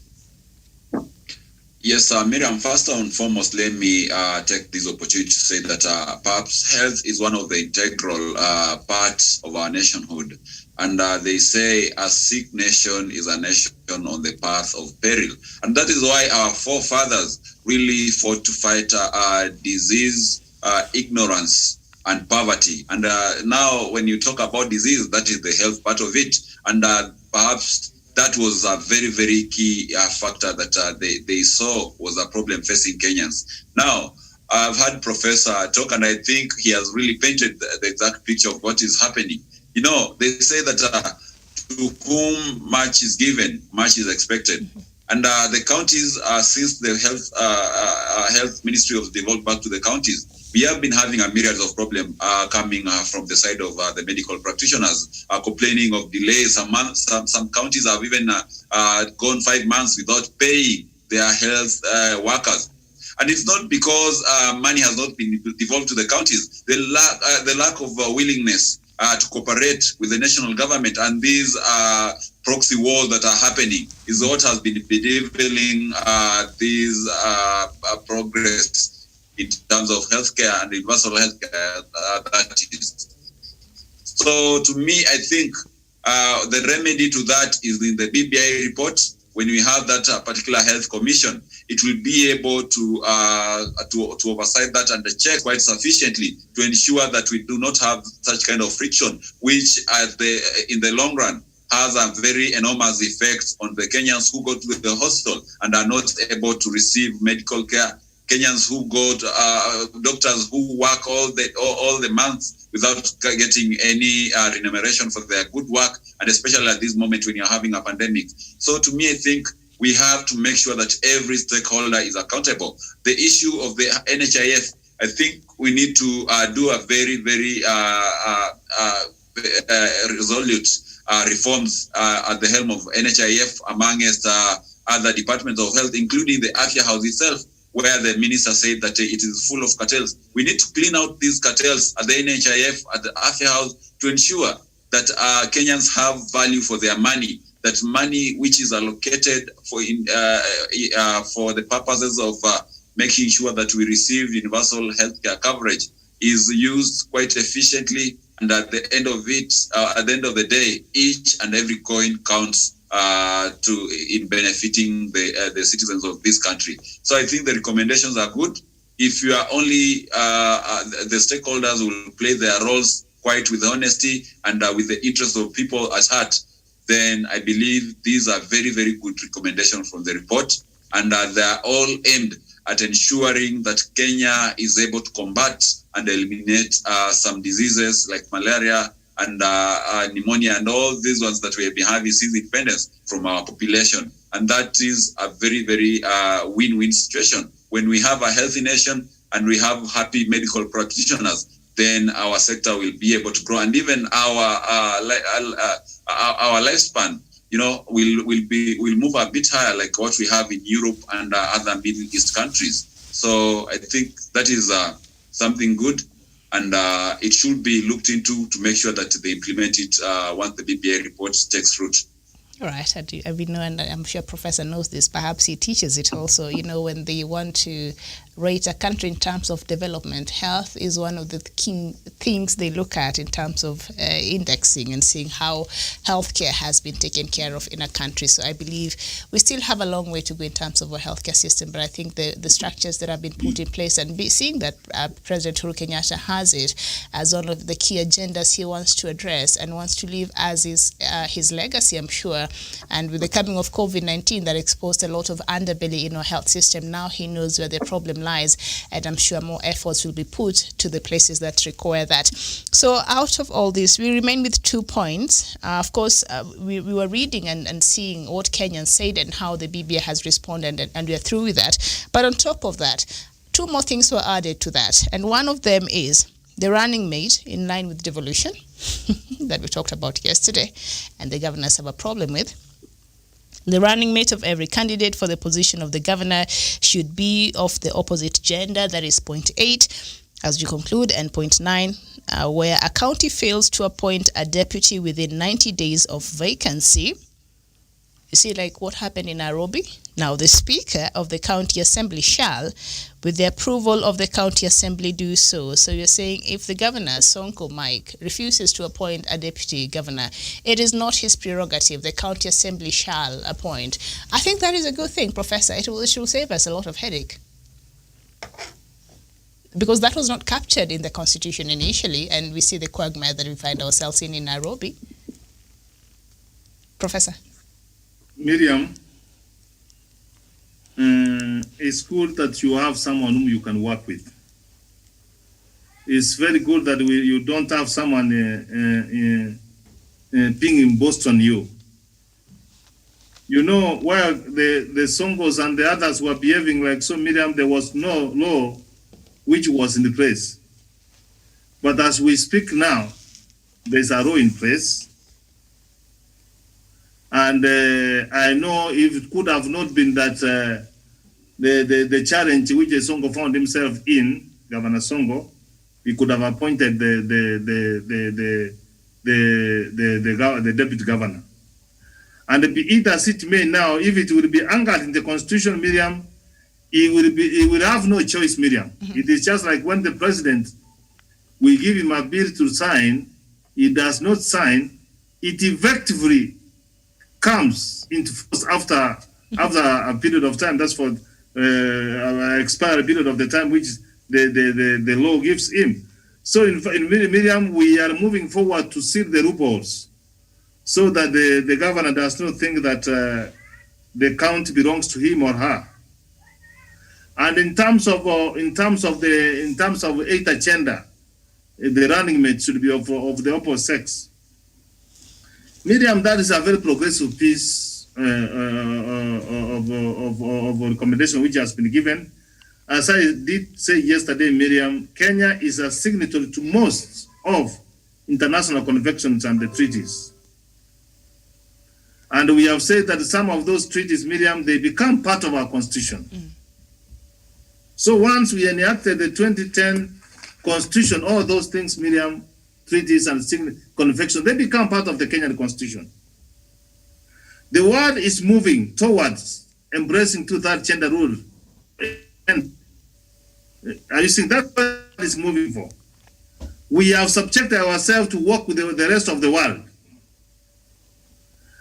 Yes, Miriam, first and foremost, let me take this opportunity to say that perhaps health is one of the integral parts of our nationhood. And they say a sick nation is a nation on the path of peril. And that is why our forefathers really fought to fight disease, ignorance, and poverty. And now when you talk about disease, that is the health part of it. And perhaps that was a very, very key factor that they saw was a problem facing Kenyans. Now, I've had Professor talk, and I think he has really painted the exact picture of what is happening. You know, they say that to whom much is given, much is expected. And the counties, since the health ministry was devolved back to the counties, we have been having a myriad of problems coming from the side of the medical practitioners, complaining of delays. Some counties have even gone 5 months without paying their health workers. And it's not because money has not been devolved to the counties. The lack of willingness to cooperate with the national government and these proxy wars that are happening is what has been bedeviling these progress in terms of healthcare and universal healthcare. That is. So to me, I think the remedy to that is in the BBI report. When we have that particular health commission, it will be able to oversight that and check quite sufficiently to ensure that we do not have such kind of friction, which in the long run has a very enormous effect on the Kenyans who go to the hospital and are not able to receive medical care Kenyans who go to, doctors who work all the months without getting any remuneration for their good work, and especially at this moment when you're having a pandemic. So to me, I think we have to make sure that every stakeholder is accountable. The issue of the NHIF, I think we need to do a very, very resolute reforms at the helm of NHIF amongst other departments of health, including the Afya House itself, where the minister said that it is full of cartels. We need to clean out these cartels at the NHIF, at the Afya House, to ensure that Kenyans have value for their money, that money which is allocated for the purposes of making sure that we receive universal healthcare coverage is used quite efficiently, and at the end of the day, each and every coin counts in benefiting the citizens of this country. So I think the recommendations are good. If you are only the stakeholders will play their roles quite with honesty and with the interest of people at heart, then I believe these are very, very good recommendations from the report, and they are all aimed at ensuring that Kenya is able to combat and eliminate some diseases like malaria and pneumonia and all these ones that we have been having since independence from our population. And that is a very, very win-win situation. When we have a healthy nation and we have happy medical practitioners, then our sector will be able to grow, and even our lifespan, will move a bit higher, like what we have in Europe and other Middle East countries. So I think that is something good, and it should be looked into to make sure that they implement it once the BBI report takes root. All right, we know, and I'm sure Professor knows this, perhaps he teaches it also, when they want to rate a country in terms of development, health is one of the key things they look at in terms of indexing and seeing how healthcare has been taken care of in a country. So I believe we still have a long way to go in terms of our healthcare system, but I think the structures that have been put in place, and seeing that President Uhuru Kenyatta has it as one of the key agendas he wants to address and wants to leave as his legacy, I'm sure. And with the coming of COVID-19 that exposed a lot of underbelly in our health system, now he knows where the problem lies, and I'm sure more efforts will be put to the places that require that. So out of all this, we remain with 2 points. Of course, we were reading and seeing what Kenyans said and how the BBI has responded, and we are through with that. But on top of that, 2 more things were added to that, and one of them is the running mate in line with devolution that we talked about yesterday, and the governors have a problem with. The running mate of every candidate for the position of the governor should be of the opposite gender. That is point 8, as you conclude, and point 9, where a county fails to appoint a deputy within 90 days of vacancy. You see, like what happened in Nairobi? Now, the Speaker of the County Assembly shall, with the approval of the County Assembly, do so. So you're saying if the Governor, Sonko Mike, refuses to appoint a Deputy Governor, it is not his prerogative. The County Assembly shall appoint. I think that is a good thing, Professor. It will save us a lot of headache, because that was not captured in the Constitution initially, and we see the quagmire that we find ourselves in Nairobi. Professor? Miriam, it's good that you have someone whom you can work with. It's very good that you don't have someone being imposed on you. Where the Songos and the others were behaving like so, Miriam, there was no law which was in the place. But as we speak now, there's a law in place. And I know if it could have not been that the challenge which Sonko found himself in, Governor Sonko, he could have appointed the deputy governor. And be it as it may now, if it will be anchored in the Constitution, Miriam, he will have no choice, Miriam. Mm-hmm. It is just like when the president will give him a bill to sign, he does not sign, it effectively comes into force after a period of time. That's for expired period of the time which the law gives him. So in Miriam, we are moving forward to seal the loopholes so that the governor does not think that the county belongs to him or her. And in terms of 8th agenda, the running mate should be of the opposite sex. Miriam, that is a very progressive piece of recommendation which has been given. As I did say yesterday, Miriam, Kenya is a signatory to most of international conventions and the treaties. And we have said that some of those treaties, Miriam, they become part of our constitution. So once we enacted the 2010 constitution, all those things, Miriam, treaties and conventions, they become part of the Kenyan constitution. The world is moving towards embracing two-third gender rule. And are you seeing that's what it's moving for? We have subjected ourselves to work with the rest of the world.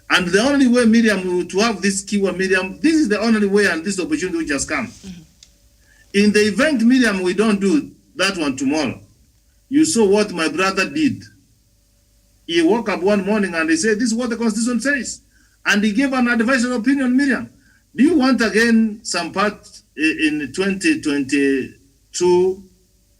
And the only way, Miriam, to have this keyword, Miriam, this is the only way and this opportunity which has come. In the event, Miriam, we don't do that one tomorrow. You saw what my brother did. He woke up one morning and he said, this is what the Constitution says. And he gave an advisory opinion, Miriam. Do you want again some part in 2022,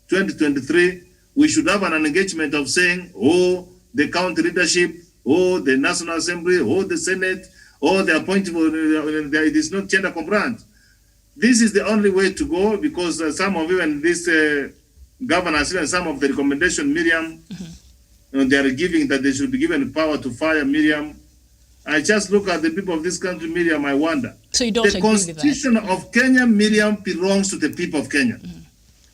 2023, we should have an engagement of saying, oh, the county leadership, oh, the National Assembly, oh, the Senate, oh, the appointment, it is not gender compliant. This is the only way to go because some of even this governors and some of the recommendation, Miriam, they are giving that they should be given power to fire, Miriam. I just look at the people of this country, Miriam, I wonder. So you don't agree with that? The Constitution of Kenya, Miriam, belongs to the people of Kenya.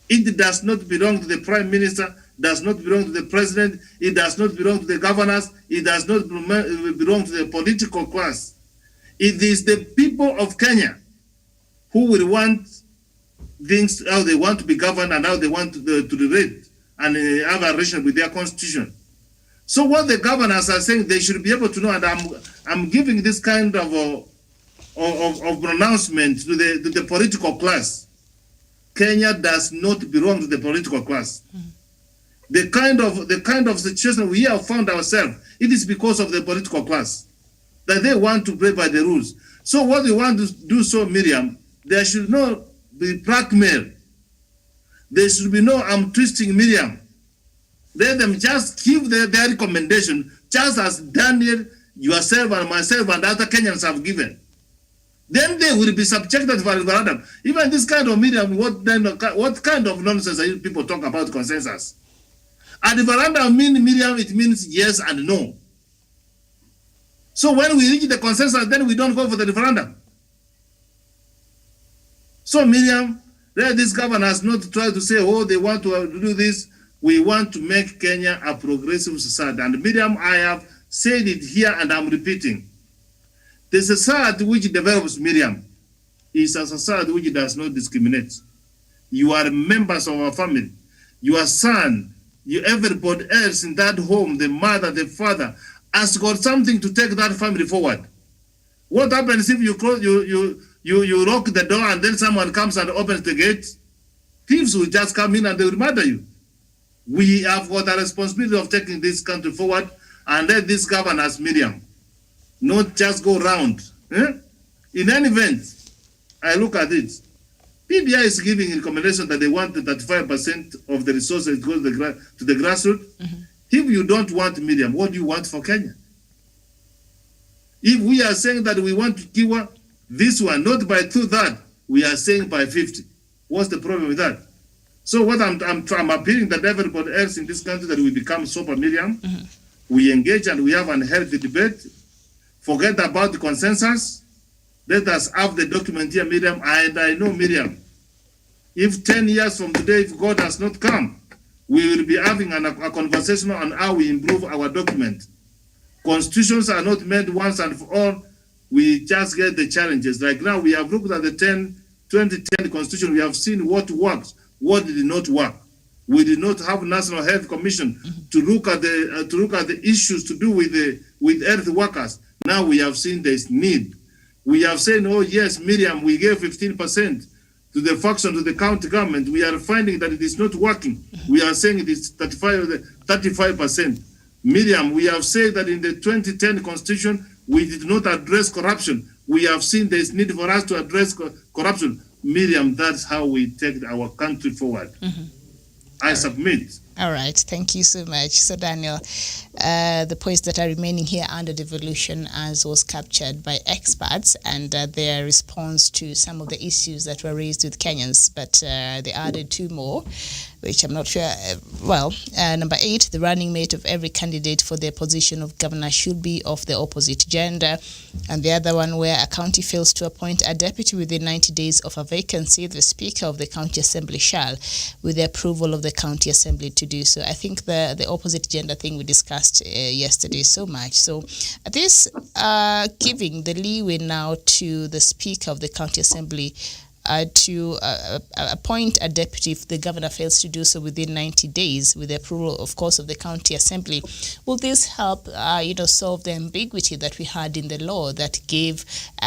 It does not belong to the Prime Minister, does not belong to the President, it does not belong to the governors, it does not belong to the political class. It is the people of Kenya who will want things, how they want to be governed and how they want to relate and have a relation with their constitution. So what the governors are saying, they should be able to know, and I'm giving this kind of pronouncement to the political class. Kenya does not belong to the political class. The kind of situation we have found ourselves, it is because of the political class that they want to play by the rules. So what we want to do, so Miriam, there should not be blackmail. There should be no I'm twisting Miriam. Let them just give their recommendation, just as Daniel, yourself, and myself, and other Kenyans have given. Then they will be subjected to referendum. Even this kind of Miriam, what kind of nonsense are you people talk about consensus? And the referendum means, Miriam, it means yes and no. So when we reach the consensus, then we don't go for the referendum. So Miriam, this governor has not tried to say, oh, they want to do this. We want to make Kenya a progressive society. And Miriam, I have said it here and I'm repeating. The society which develops, Miriam, is a society which does not discriminate. You are members of our family. Your son, everybody else in that home, the mother, the father, has got something to take that family forward. What happens if you close, you lock the door and then someone comes and opens the gate? Thieves will just come in and they will murder you. We have got a responsibility of taking this country forward and let this governors, Miriam, not just go round. In any event, I look at it. BBI is giving recommendation that they want 35% of the resources to go to the grassroots. If you don't want Miriam, what do you want for Kenya? If we are saying that we want to give this one, not by 2/3, we are saying by 50. What's the problem with that? So what I'm appealing that everybody else in this country that we become sober, Miriam, we engage and we have an healthy debate. Forget about the consensus. Let us have the document here, Miriam. And I know, Miriam, if 10 years from today, if God has not come, we will be having a conversation on how we improve our document. Constitutions are not made once and for all. We just get the challenges. Like now, we have looked at the 2010 Constitution. We have seen what works, what did not work. We did not have National Health Commission to look at the issues to do with health workers. Now we have seen there's need. We have said, oh yes, Miriam, we gave 15% to the function to the county government. We are finding that it is not working. We are saying it is 35%. Miriam, we have said that in the 2010 Constitution, we did not address corruption. We have seen there is need for us to address corruption. Miriam, that's how we take our country forward. I submit. All right, thank you so much. So, Daniel, the points that are remaining here under devolution, as was captured by experts, and their response to some of the issues that were raised with Kenyans, but they added two more, which I'm not sure. Number 8, the running mate of every candidate for their position of governor should be of the opposite gender. And the other one, where a county fails to appoint a deputy within 90 days of a vacancy, the Speaker of the County Assembly shall, with the approval of the County Assembly, to do so. I think the opposite gender thing we discussed yesterday so much. So this giving the leeway now to the Speaker of the County Assembly to appoint a deputy if the governor fails to do so within 90 days with the approval, of course, of the county assembly. Will this help, solve the ambiguity that we had in the law that gave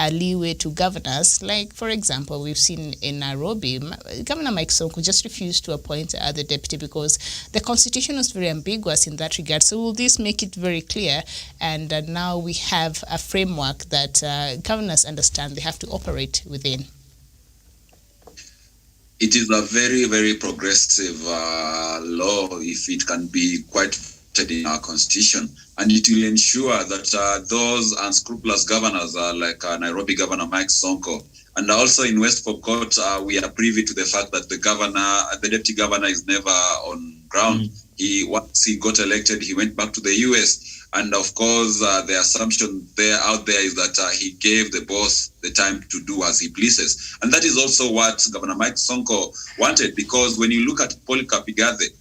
leeway to governors? Like, for example, we've seen in Nairobi, Governor Mike Sonko just refused to appoint the deputy because the constitution was very ambiguous in that regard. So will this make it very clear? And now we have a framework that governors understand they have to operate within. It is a very, very progressive law if it can be quite voted in our constitution, and it will ensure that those unscrupulous governors like Nairobi Governor Mike Sonko, and also in West Pokot, we are privy to the fact that the deputy governor is never on ground. Once he got elected, he went back to the US. And of course, the assumption out there is that he gave the boss the time to do as he pleases. And that is also what Governor Mike Sonko wanted, because when you look at Polycarp Igathe,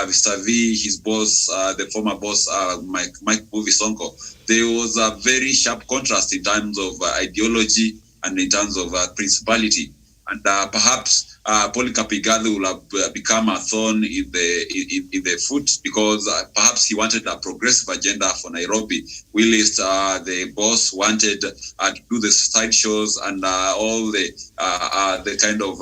vis-a-vis his boss, the former boss, Mike Buvi Sonko, there was a very sharp contrast in terms of ideology and in terms of principality. And perhaps Polycarp Igathe will have become a thorn in the foot, because perhaps he wanted a progressive agenda for Nairobi, whilst the boss wanted to do the side shows and all the kind of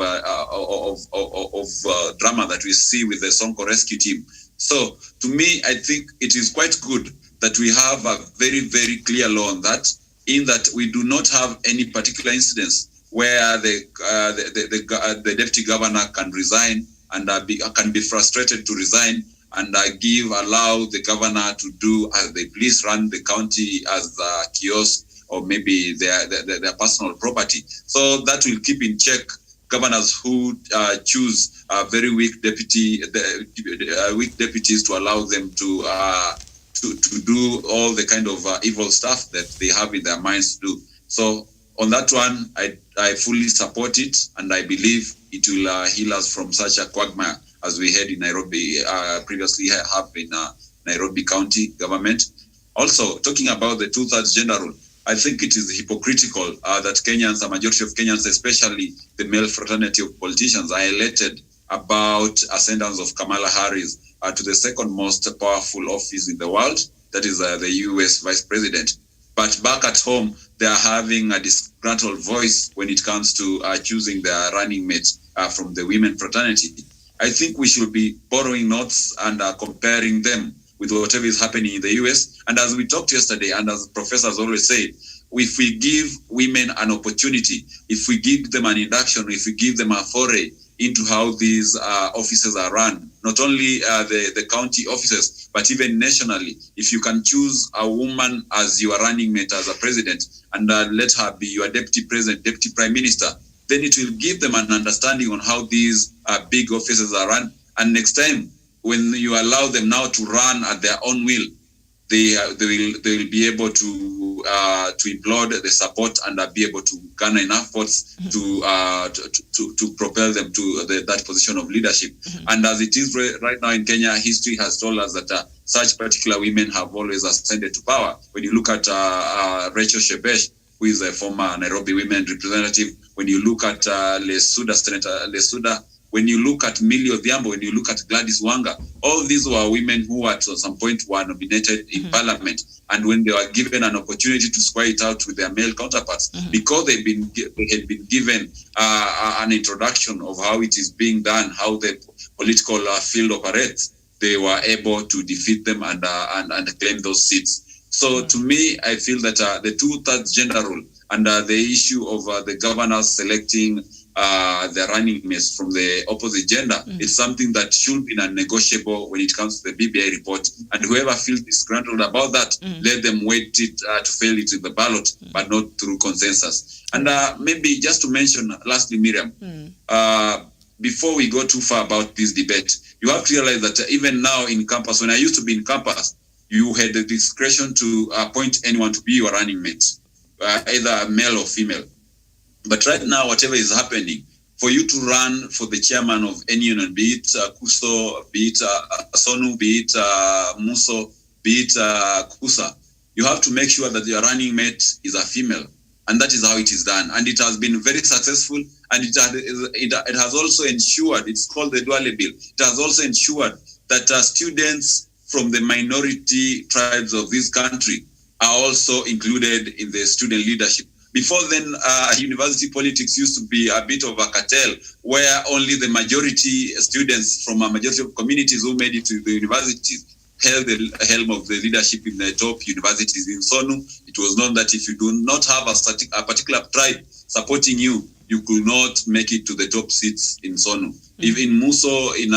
drama that we see with the Sonko rescue team. So to me, I think it is quite good that we have a very, very clear law on that, in that we do not have any particular incidents where the deputy governor can resign and can be frustrated to resign and allow the governor to do as they please, run the county as a kiosk or maybe their personal property. So that will keep in check governors who choose very weak deputies to allow them to do all the kind of evil stuff that they have in their minds to do. So on that one, I fully support it, and I believe it will heal us from such a quagmire as we had in Nairobi, previously have in Nairobi County government. Also, talking about the 2/3 gender rule, I think it is hypocritical that Kenyans, a majority of Kenyans, especially the male fraternity of politicians, are elated about ascendance of Kamala Harris to the second most powerful office in the world, that is the US Vice President. But back at home, they are having a disgruntled voice when it comes to choosing their running mates from the women fraternity. I think we should be borrowing notes and comparing them with whatever is happening in the US. And as we talked yesterday, and as professors always say, if we give women an opportunity, if we give them an induction, if we give them a foray into how these offices are run, not only the county offices, but even nationally. If you can choose a woman as your running mate as a president and let her be your deputy president, deputy prime minister, then it will give them an understanding on how these big offices are run. And next time, when you allow them now to run at their own will, they will be able to implode the support and be able to garner enough votes to propel them to that position of leadership. And as it is right now in Kenya, history has told us that such particular women have always ascended to power. When you look at Rachel Shebesh, who is a former Nairobi women representative, when you look at Senator Lesuda, when you look at Millie Odhiambo, when you look at Gladys Wanga, all these were women who at some point were nominated in parliament. And when they were given an opportunity to square it out with their male counterparts, because they had been given an introduction of how it is being done, how the political field operates, they were able to defeat them and claim those seats. So to me, I feel that the 2/3 gender rule and the issue of the governors selecting their running mates from the opposite gender. It's something that should be non-negotiable when it comes to the BBI report. And whoever feels disgruntled about that, let them wait it to fail it in the ballot, but not through consensus. And maybe just to mention, lastly, Miriam, before we go too far about this debate, you have to realize that even now in campus, when I used to be in campus, you had the discretion to appoint anyone to be your running mate, either male or female. But right now, whatever is happening, for you to run for the chairman of any union, be it Kuso, be it Sonu, be it Muso, be it Kusa, you have to make sure that your running mate is a female. And that is how it is done. And it has been very successful. And it has also ensured, it's called the Duale Bill, it has also ensured that students from the minority tribes of this country are also included in the student leadership. Before then, university politics used to be a bit of a cartel where only the majority students from a majority of communities who made it to the universities held the helm of the leadership in the top universities. In Sonu, it was known that if you do not have a particular tribe supporting you, you could not make it to the top seats in Sonu. Even Muso, in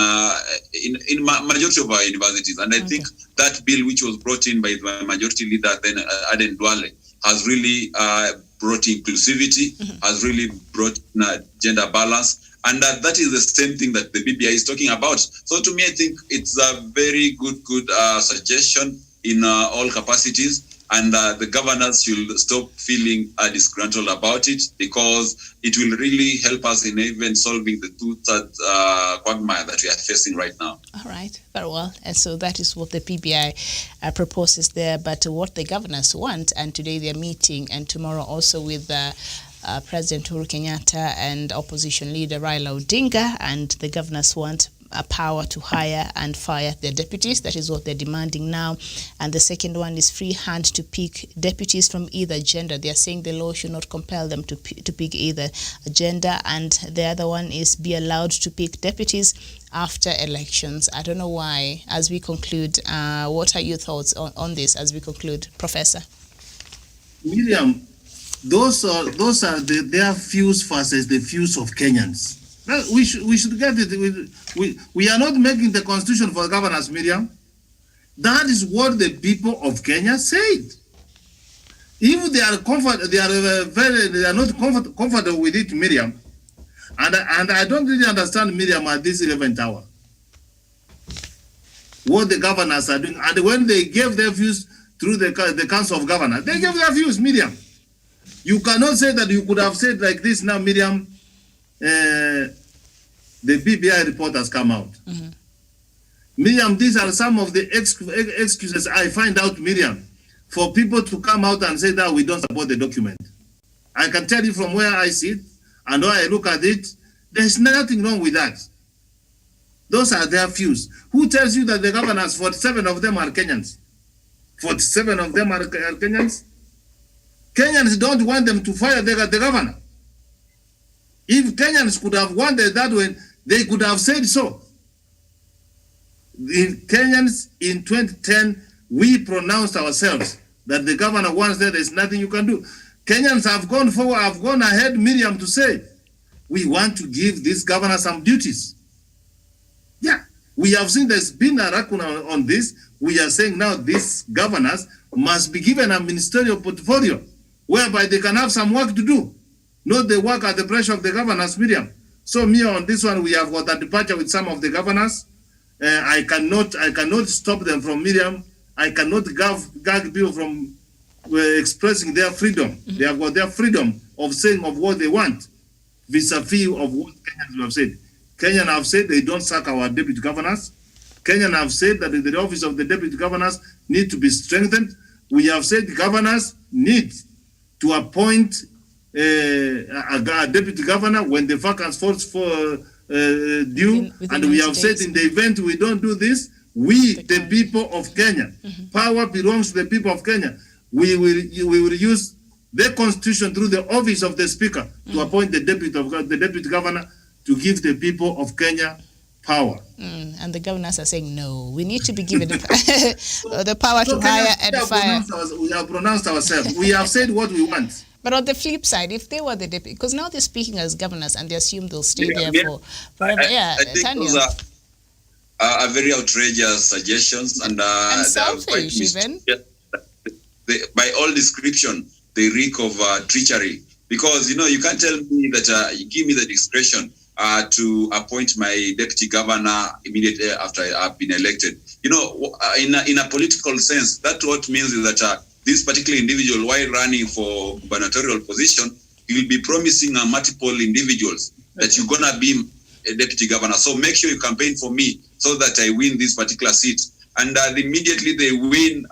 majority of our universities. And I think that bill, which was brought in by the majority leader then, Aden Duale, has really brought inclusivity, has really brought gender balance. And that is the same thing that the BBI is talking about. So to me, I think it's a very good suggestion in all capacities. And the governors should stop feeling disgruntled about it, because it will really help us in even solving the two-thirds quagmire that we are facing right now. All right, very well. And so that is what the PBI proposes there. But what the governors want, and today they're meeting, and tomorrow also with President Uhuru Kenyatta and opposition leader Raila Odinga, and the governors want a power to hire and fire their deputies. That is what they're demanding now. And the second one is free hand to pick deputies from either gender. They are saying the law should not compel them to pick either gender. And the other one is be allowed to pick deputies after elections. I don't know why. As we conclude, what are your thoughts on this as we conclude, Professor? Miriam, those are their views versus the views of Kenyans. We should get it. We are not making the constitution for governors, Miriam. That is what the people of Kenya said. If they are not comfortable with it, Miriam, and I don't really understand, Miriam, at this 11th hour, what the governors are doing. And when they gave their views through the Council of Governors, they gave their views, Miriam. You cannot say that you could have said like this now, Miriam. The BBI report has come out. Miriam, these are some of the excuses I find out, Miriam, for people to come out and say that we don't support the document. I can tell you from where I sit and where I look at it, there's nothing wrong with that. Those are their views. Who tells you that the governors, 47 of them are Kenyans? 47 of them are Kenyans? Kenyans don't want them to fire the governor. If Kenyans could have wanted that way, they could have said so. In Kenyans, in 2010, we pronounced ourselves that the governor wants that there's nothing you can do. Kenyans have gone forward, have gone ahead, Miriam, to say, we want to give this governor some duties. Yeah, we have seen there's been a raccoon on this. We are saying now these governors must be given a ministerial portfolio whereby they can have some work to do. Not the work at the pressure of the governors, Miriam. So me on this one, we have got a departure with some of the governors. I cannot stop them from, Miriam. I cannot gag people from expressing their freedom. They have got their freedom of saying of what they want, vis-a-vis of what Kenyans have said. Kenyans have said they don't sack our deputy governors. Kenyans have said that the office of the deputy governors need to be strengthened. We have said the governors need to appoint a deputy governor when the vacancy falls for due. And we have said in the event we don't do this, we, the people of Kenya, power belongs to the people of Kenya. We will use the constitution through the office of the speaker to appoint the deputy governor to give the people of Kenya power. And the governors are saying, no, we need to be given the power to hire and fire. We have pronounced ourselves. We have said what we want. But on the flip side, if they were the deputy, because now they're speaking as governors and they assume they'll stay there for forever. I think those are very outrageous suggestions and selfish even. By all description, they reek of treachery. Because, you can't tell me that you give me the discretion to appoint my deputy governor immediately after I've been elected. In a political sense, that what means is that this particular individual, while running for gubernatorial position, he will be promising multiple individuals that you're going to be a deputy governor. So make sure you campaign for me so that I win this particular seat. And immediately they win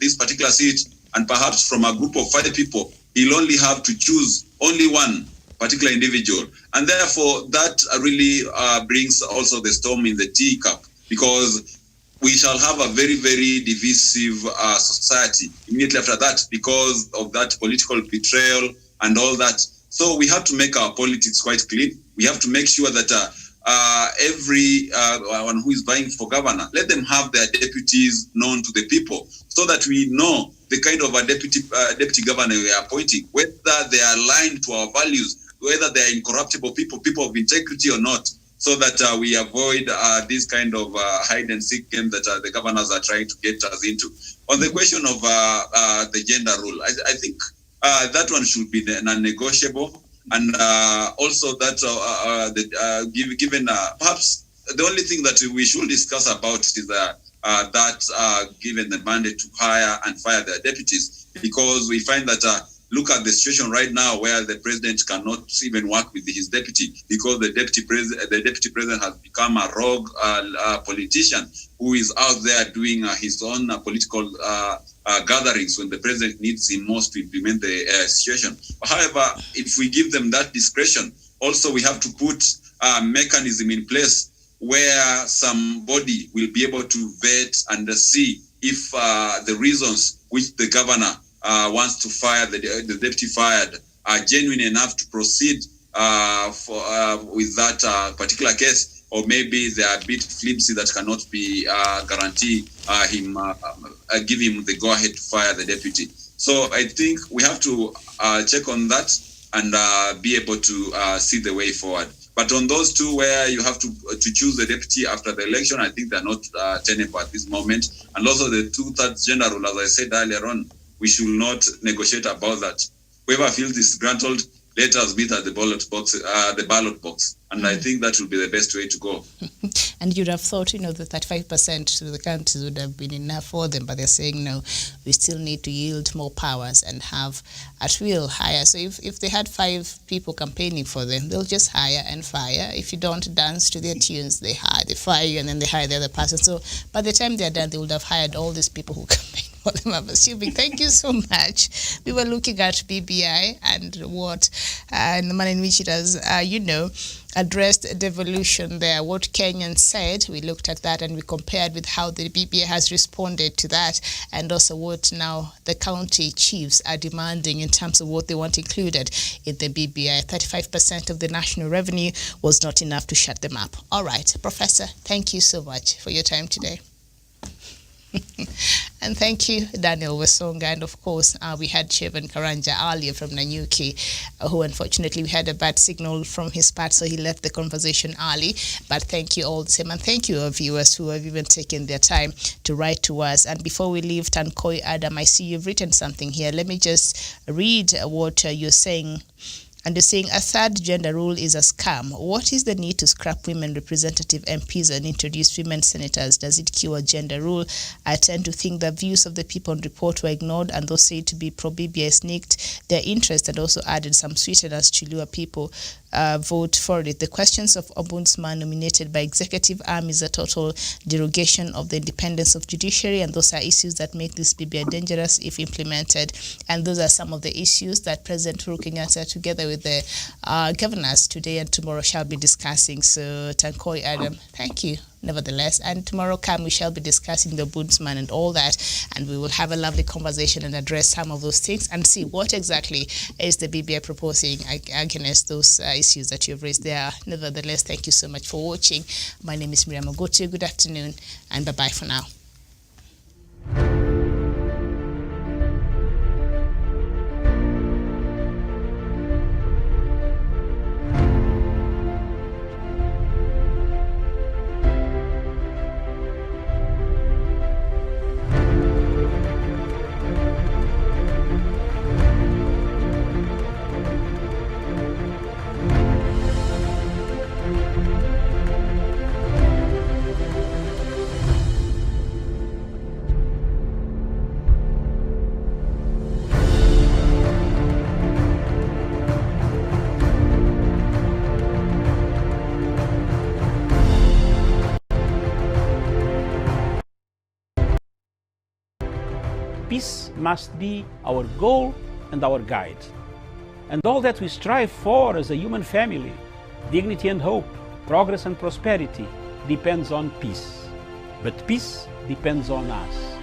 this particular seat, and perhaps from a group of 5 people, he'll only have to choose only one particular individual. And therefore, that really brings also the storm in the teacup, because we shall have a very, very divisive society immediately after that because of that political betrayal and all that. So we have to make our politics quite clean. We have to make sure that every one who is vying for governor, let them have their deputies known to the people so that we know the kind of a deputy governor we are appointing, whether they are aligned to our values, whether they are incorruptible people of integrity or not, so that we avoid this kind of hide and seek game that the governors are trying to get us into. On the question of the gender rule, I think that one should be non-negotiable. And also that given perhaps the only thing that we should discuss about is that given the mandate to hire and fire their deputies, because we find that look at the situation right now where the president cannot even work with his deputy because the deputy president has become a rogue politician who is out there doing his own political gatherings when the president needs him most to implement the situation. However, if we give them that discretion, also we have to put a mechanism in place where somebody will be able to vet and see if the reasons which the governor wants to fire the deputy fired are genuine enough to proceed with that particular case, or maybe they are a bit flimsy that cannot be guarantee him give him the go-ahead to fire the deputy. So I think we have to check on that and be able to see the way forward. But on those two where you have to choose the deputy after the election, I think they're not tenable at this moment. And also the 2/3 gender rule, as I said earlier on, we should not negotiate about that. Whoever feels disgruntled, let us meet at the ballot box. And I think that will be the best way to go. And you'd have thought, that 35% to the counties would have been enough for them, but they're saying, no, we still need to yield more powers and have at will hire. So if they had 5 people campaigning for them, they'll just hire and fire. If you don't dance to their tunes, they fire you, and then they hire the other person. So by the time they're done, they would have hired all these people who campaign for them, I'm assuming. Thank you so much. We were looking at BBI and what and the manner in which it has, addressed devolution there, what Kenyans said. We looked at that and we compared with how the BBI has responded to that, and also what now the county chiefs are demanding in terms of what they want included in the BBI. 35% of the national revenue was not enough to shut them up. All right, Professor, thank you so much for your time today. And thank you, Daniel Wesonga. And of course, we had Chevan Karanja earlier from Nanyuki, who unfortunately we had a bad signal from his part, so he left the conversation early. But thank you all the same. And thank you, our viewers who have even taken their time to write to us. And before we leave, Tankoi Adam, I see you've written something here. Let me just read what you're saying. And they're saying a 3rd gender rule is a scam. What is the need to scrap women representative MPs and introduce women senators? Does it cure gender rule? I tend to think the views of the people on report were ignored, and those said to be pro-BBI sneaked their interest and also added some sweeteners to lure people vote for it. The questions of ombudsman nominated by executive arm is a total derogation of the independence of judiciary, and those are issues that make this BBI dangerous if implemented. And those are some of the issues that President Uhuru Kenyatta, together with the governors today and tomorrow, shall be discussing. So, Tankoi Adam, thank you. Nevertheless, and tomorrow we shall be discussing the ombudsman and all that, and we will have a lovely conversation and address some of those things and see what exactly is the BBI proposing against those issues that you've raised there. Nevertheless, thank you so much for watching. My name is Miriam Ogotu. Good afternoon, and bye-bye for now. peace must be our goal and our guide. And all that we strive for as a human family, dignity and hope, progress and prosperity, depends on peace. But peace depends on us.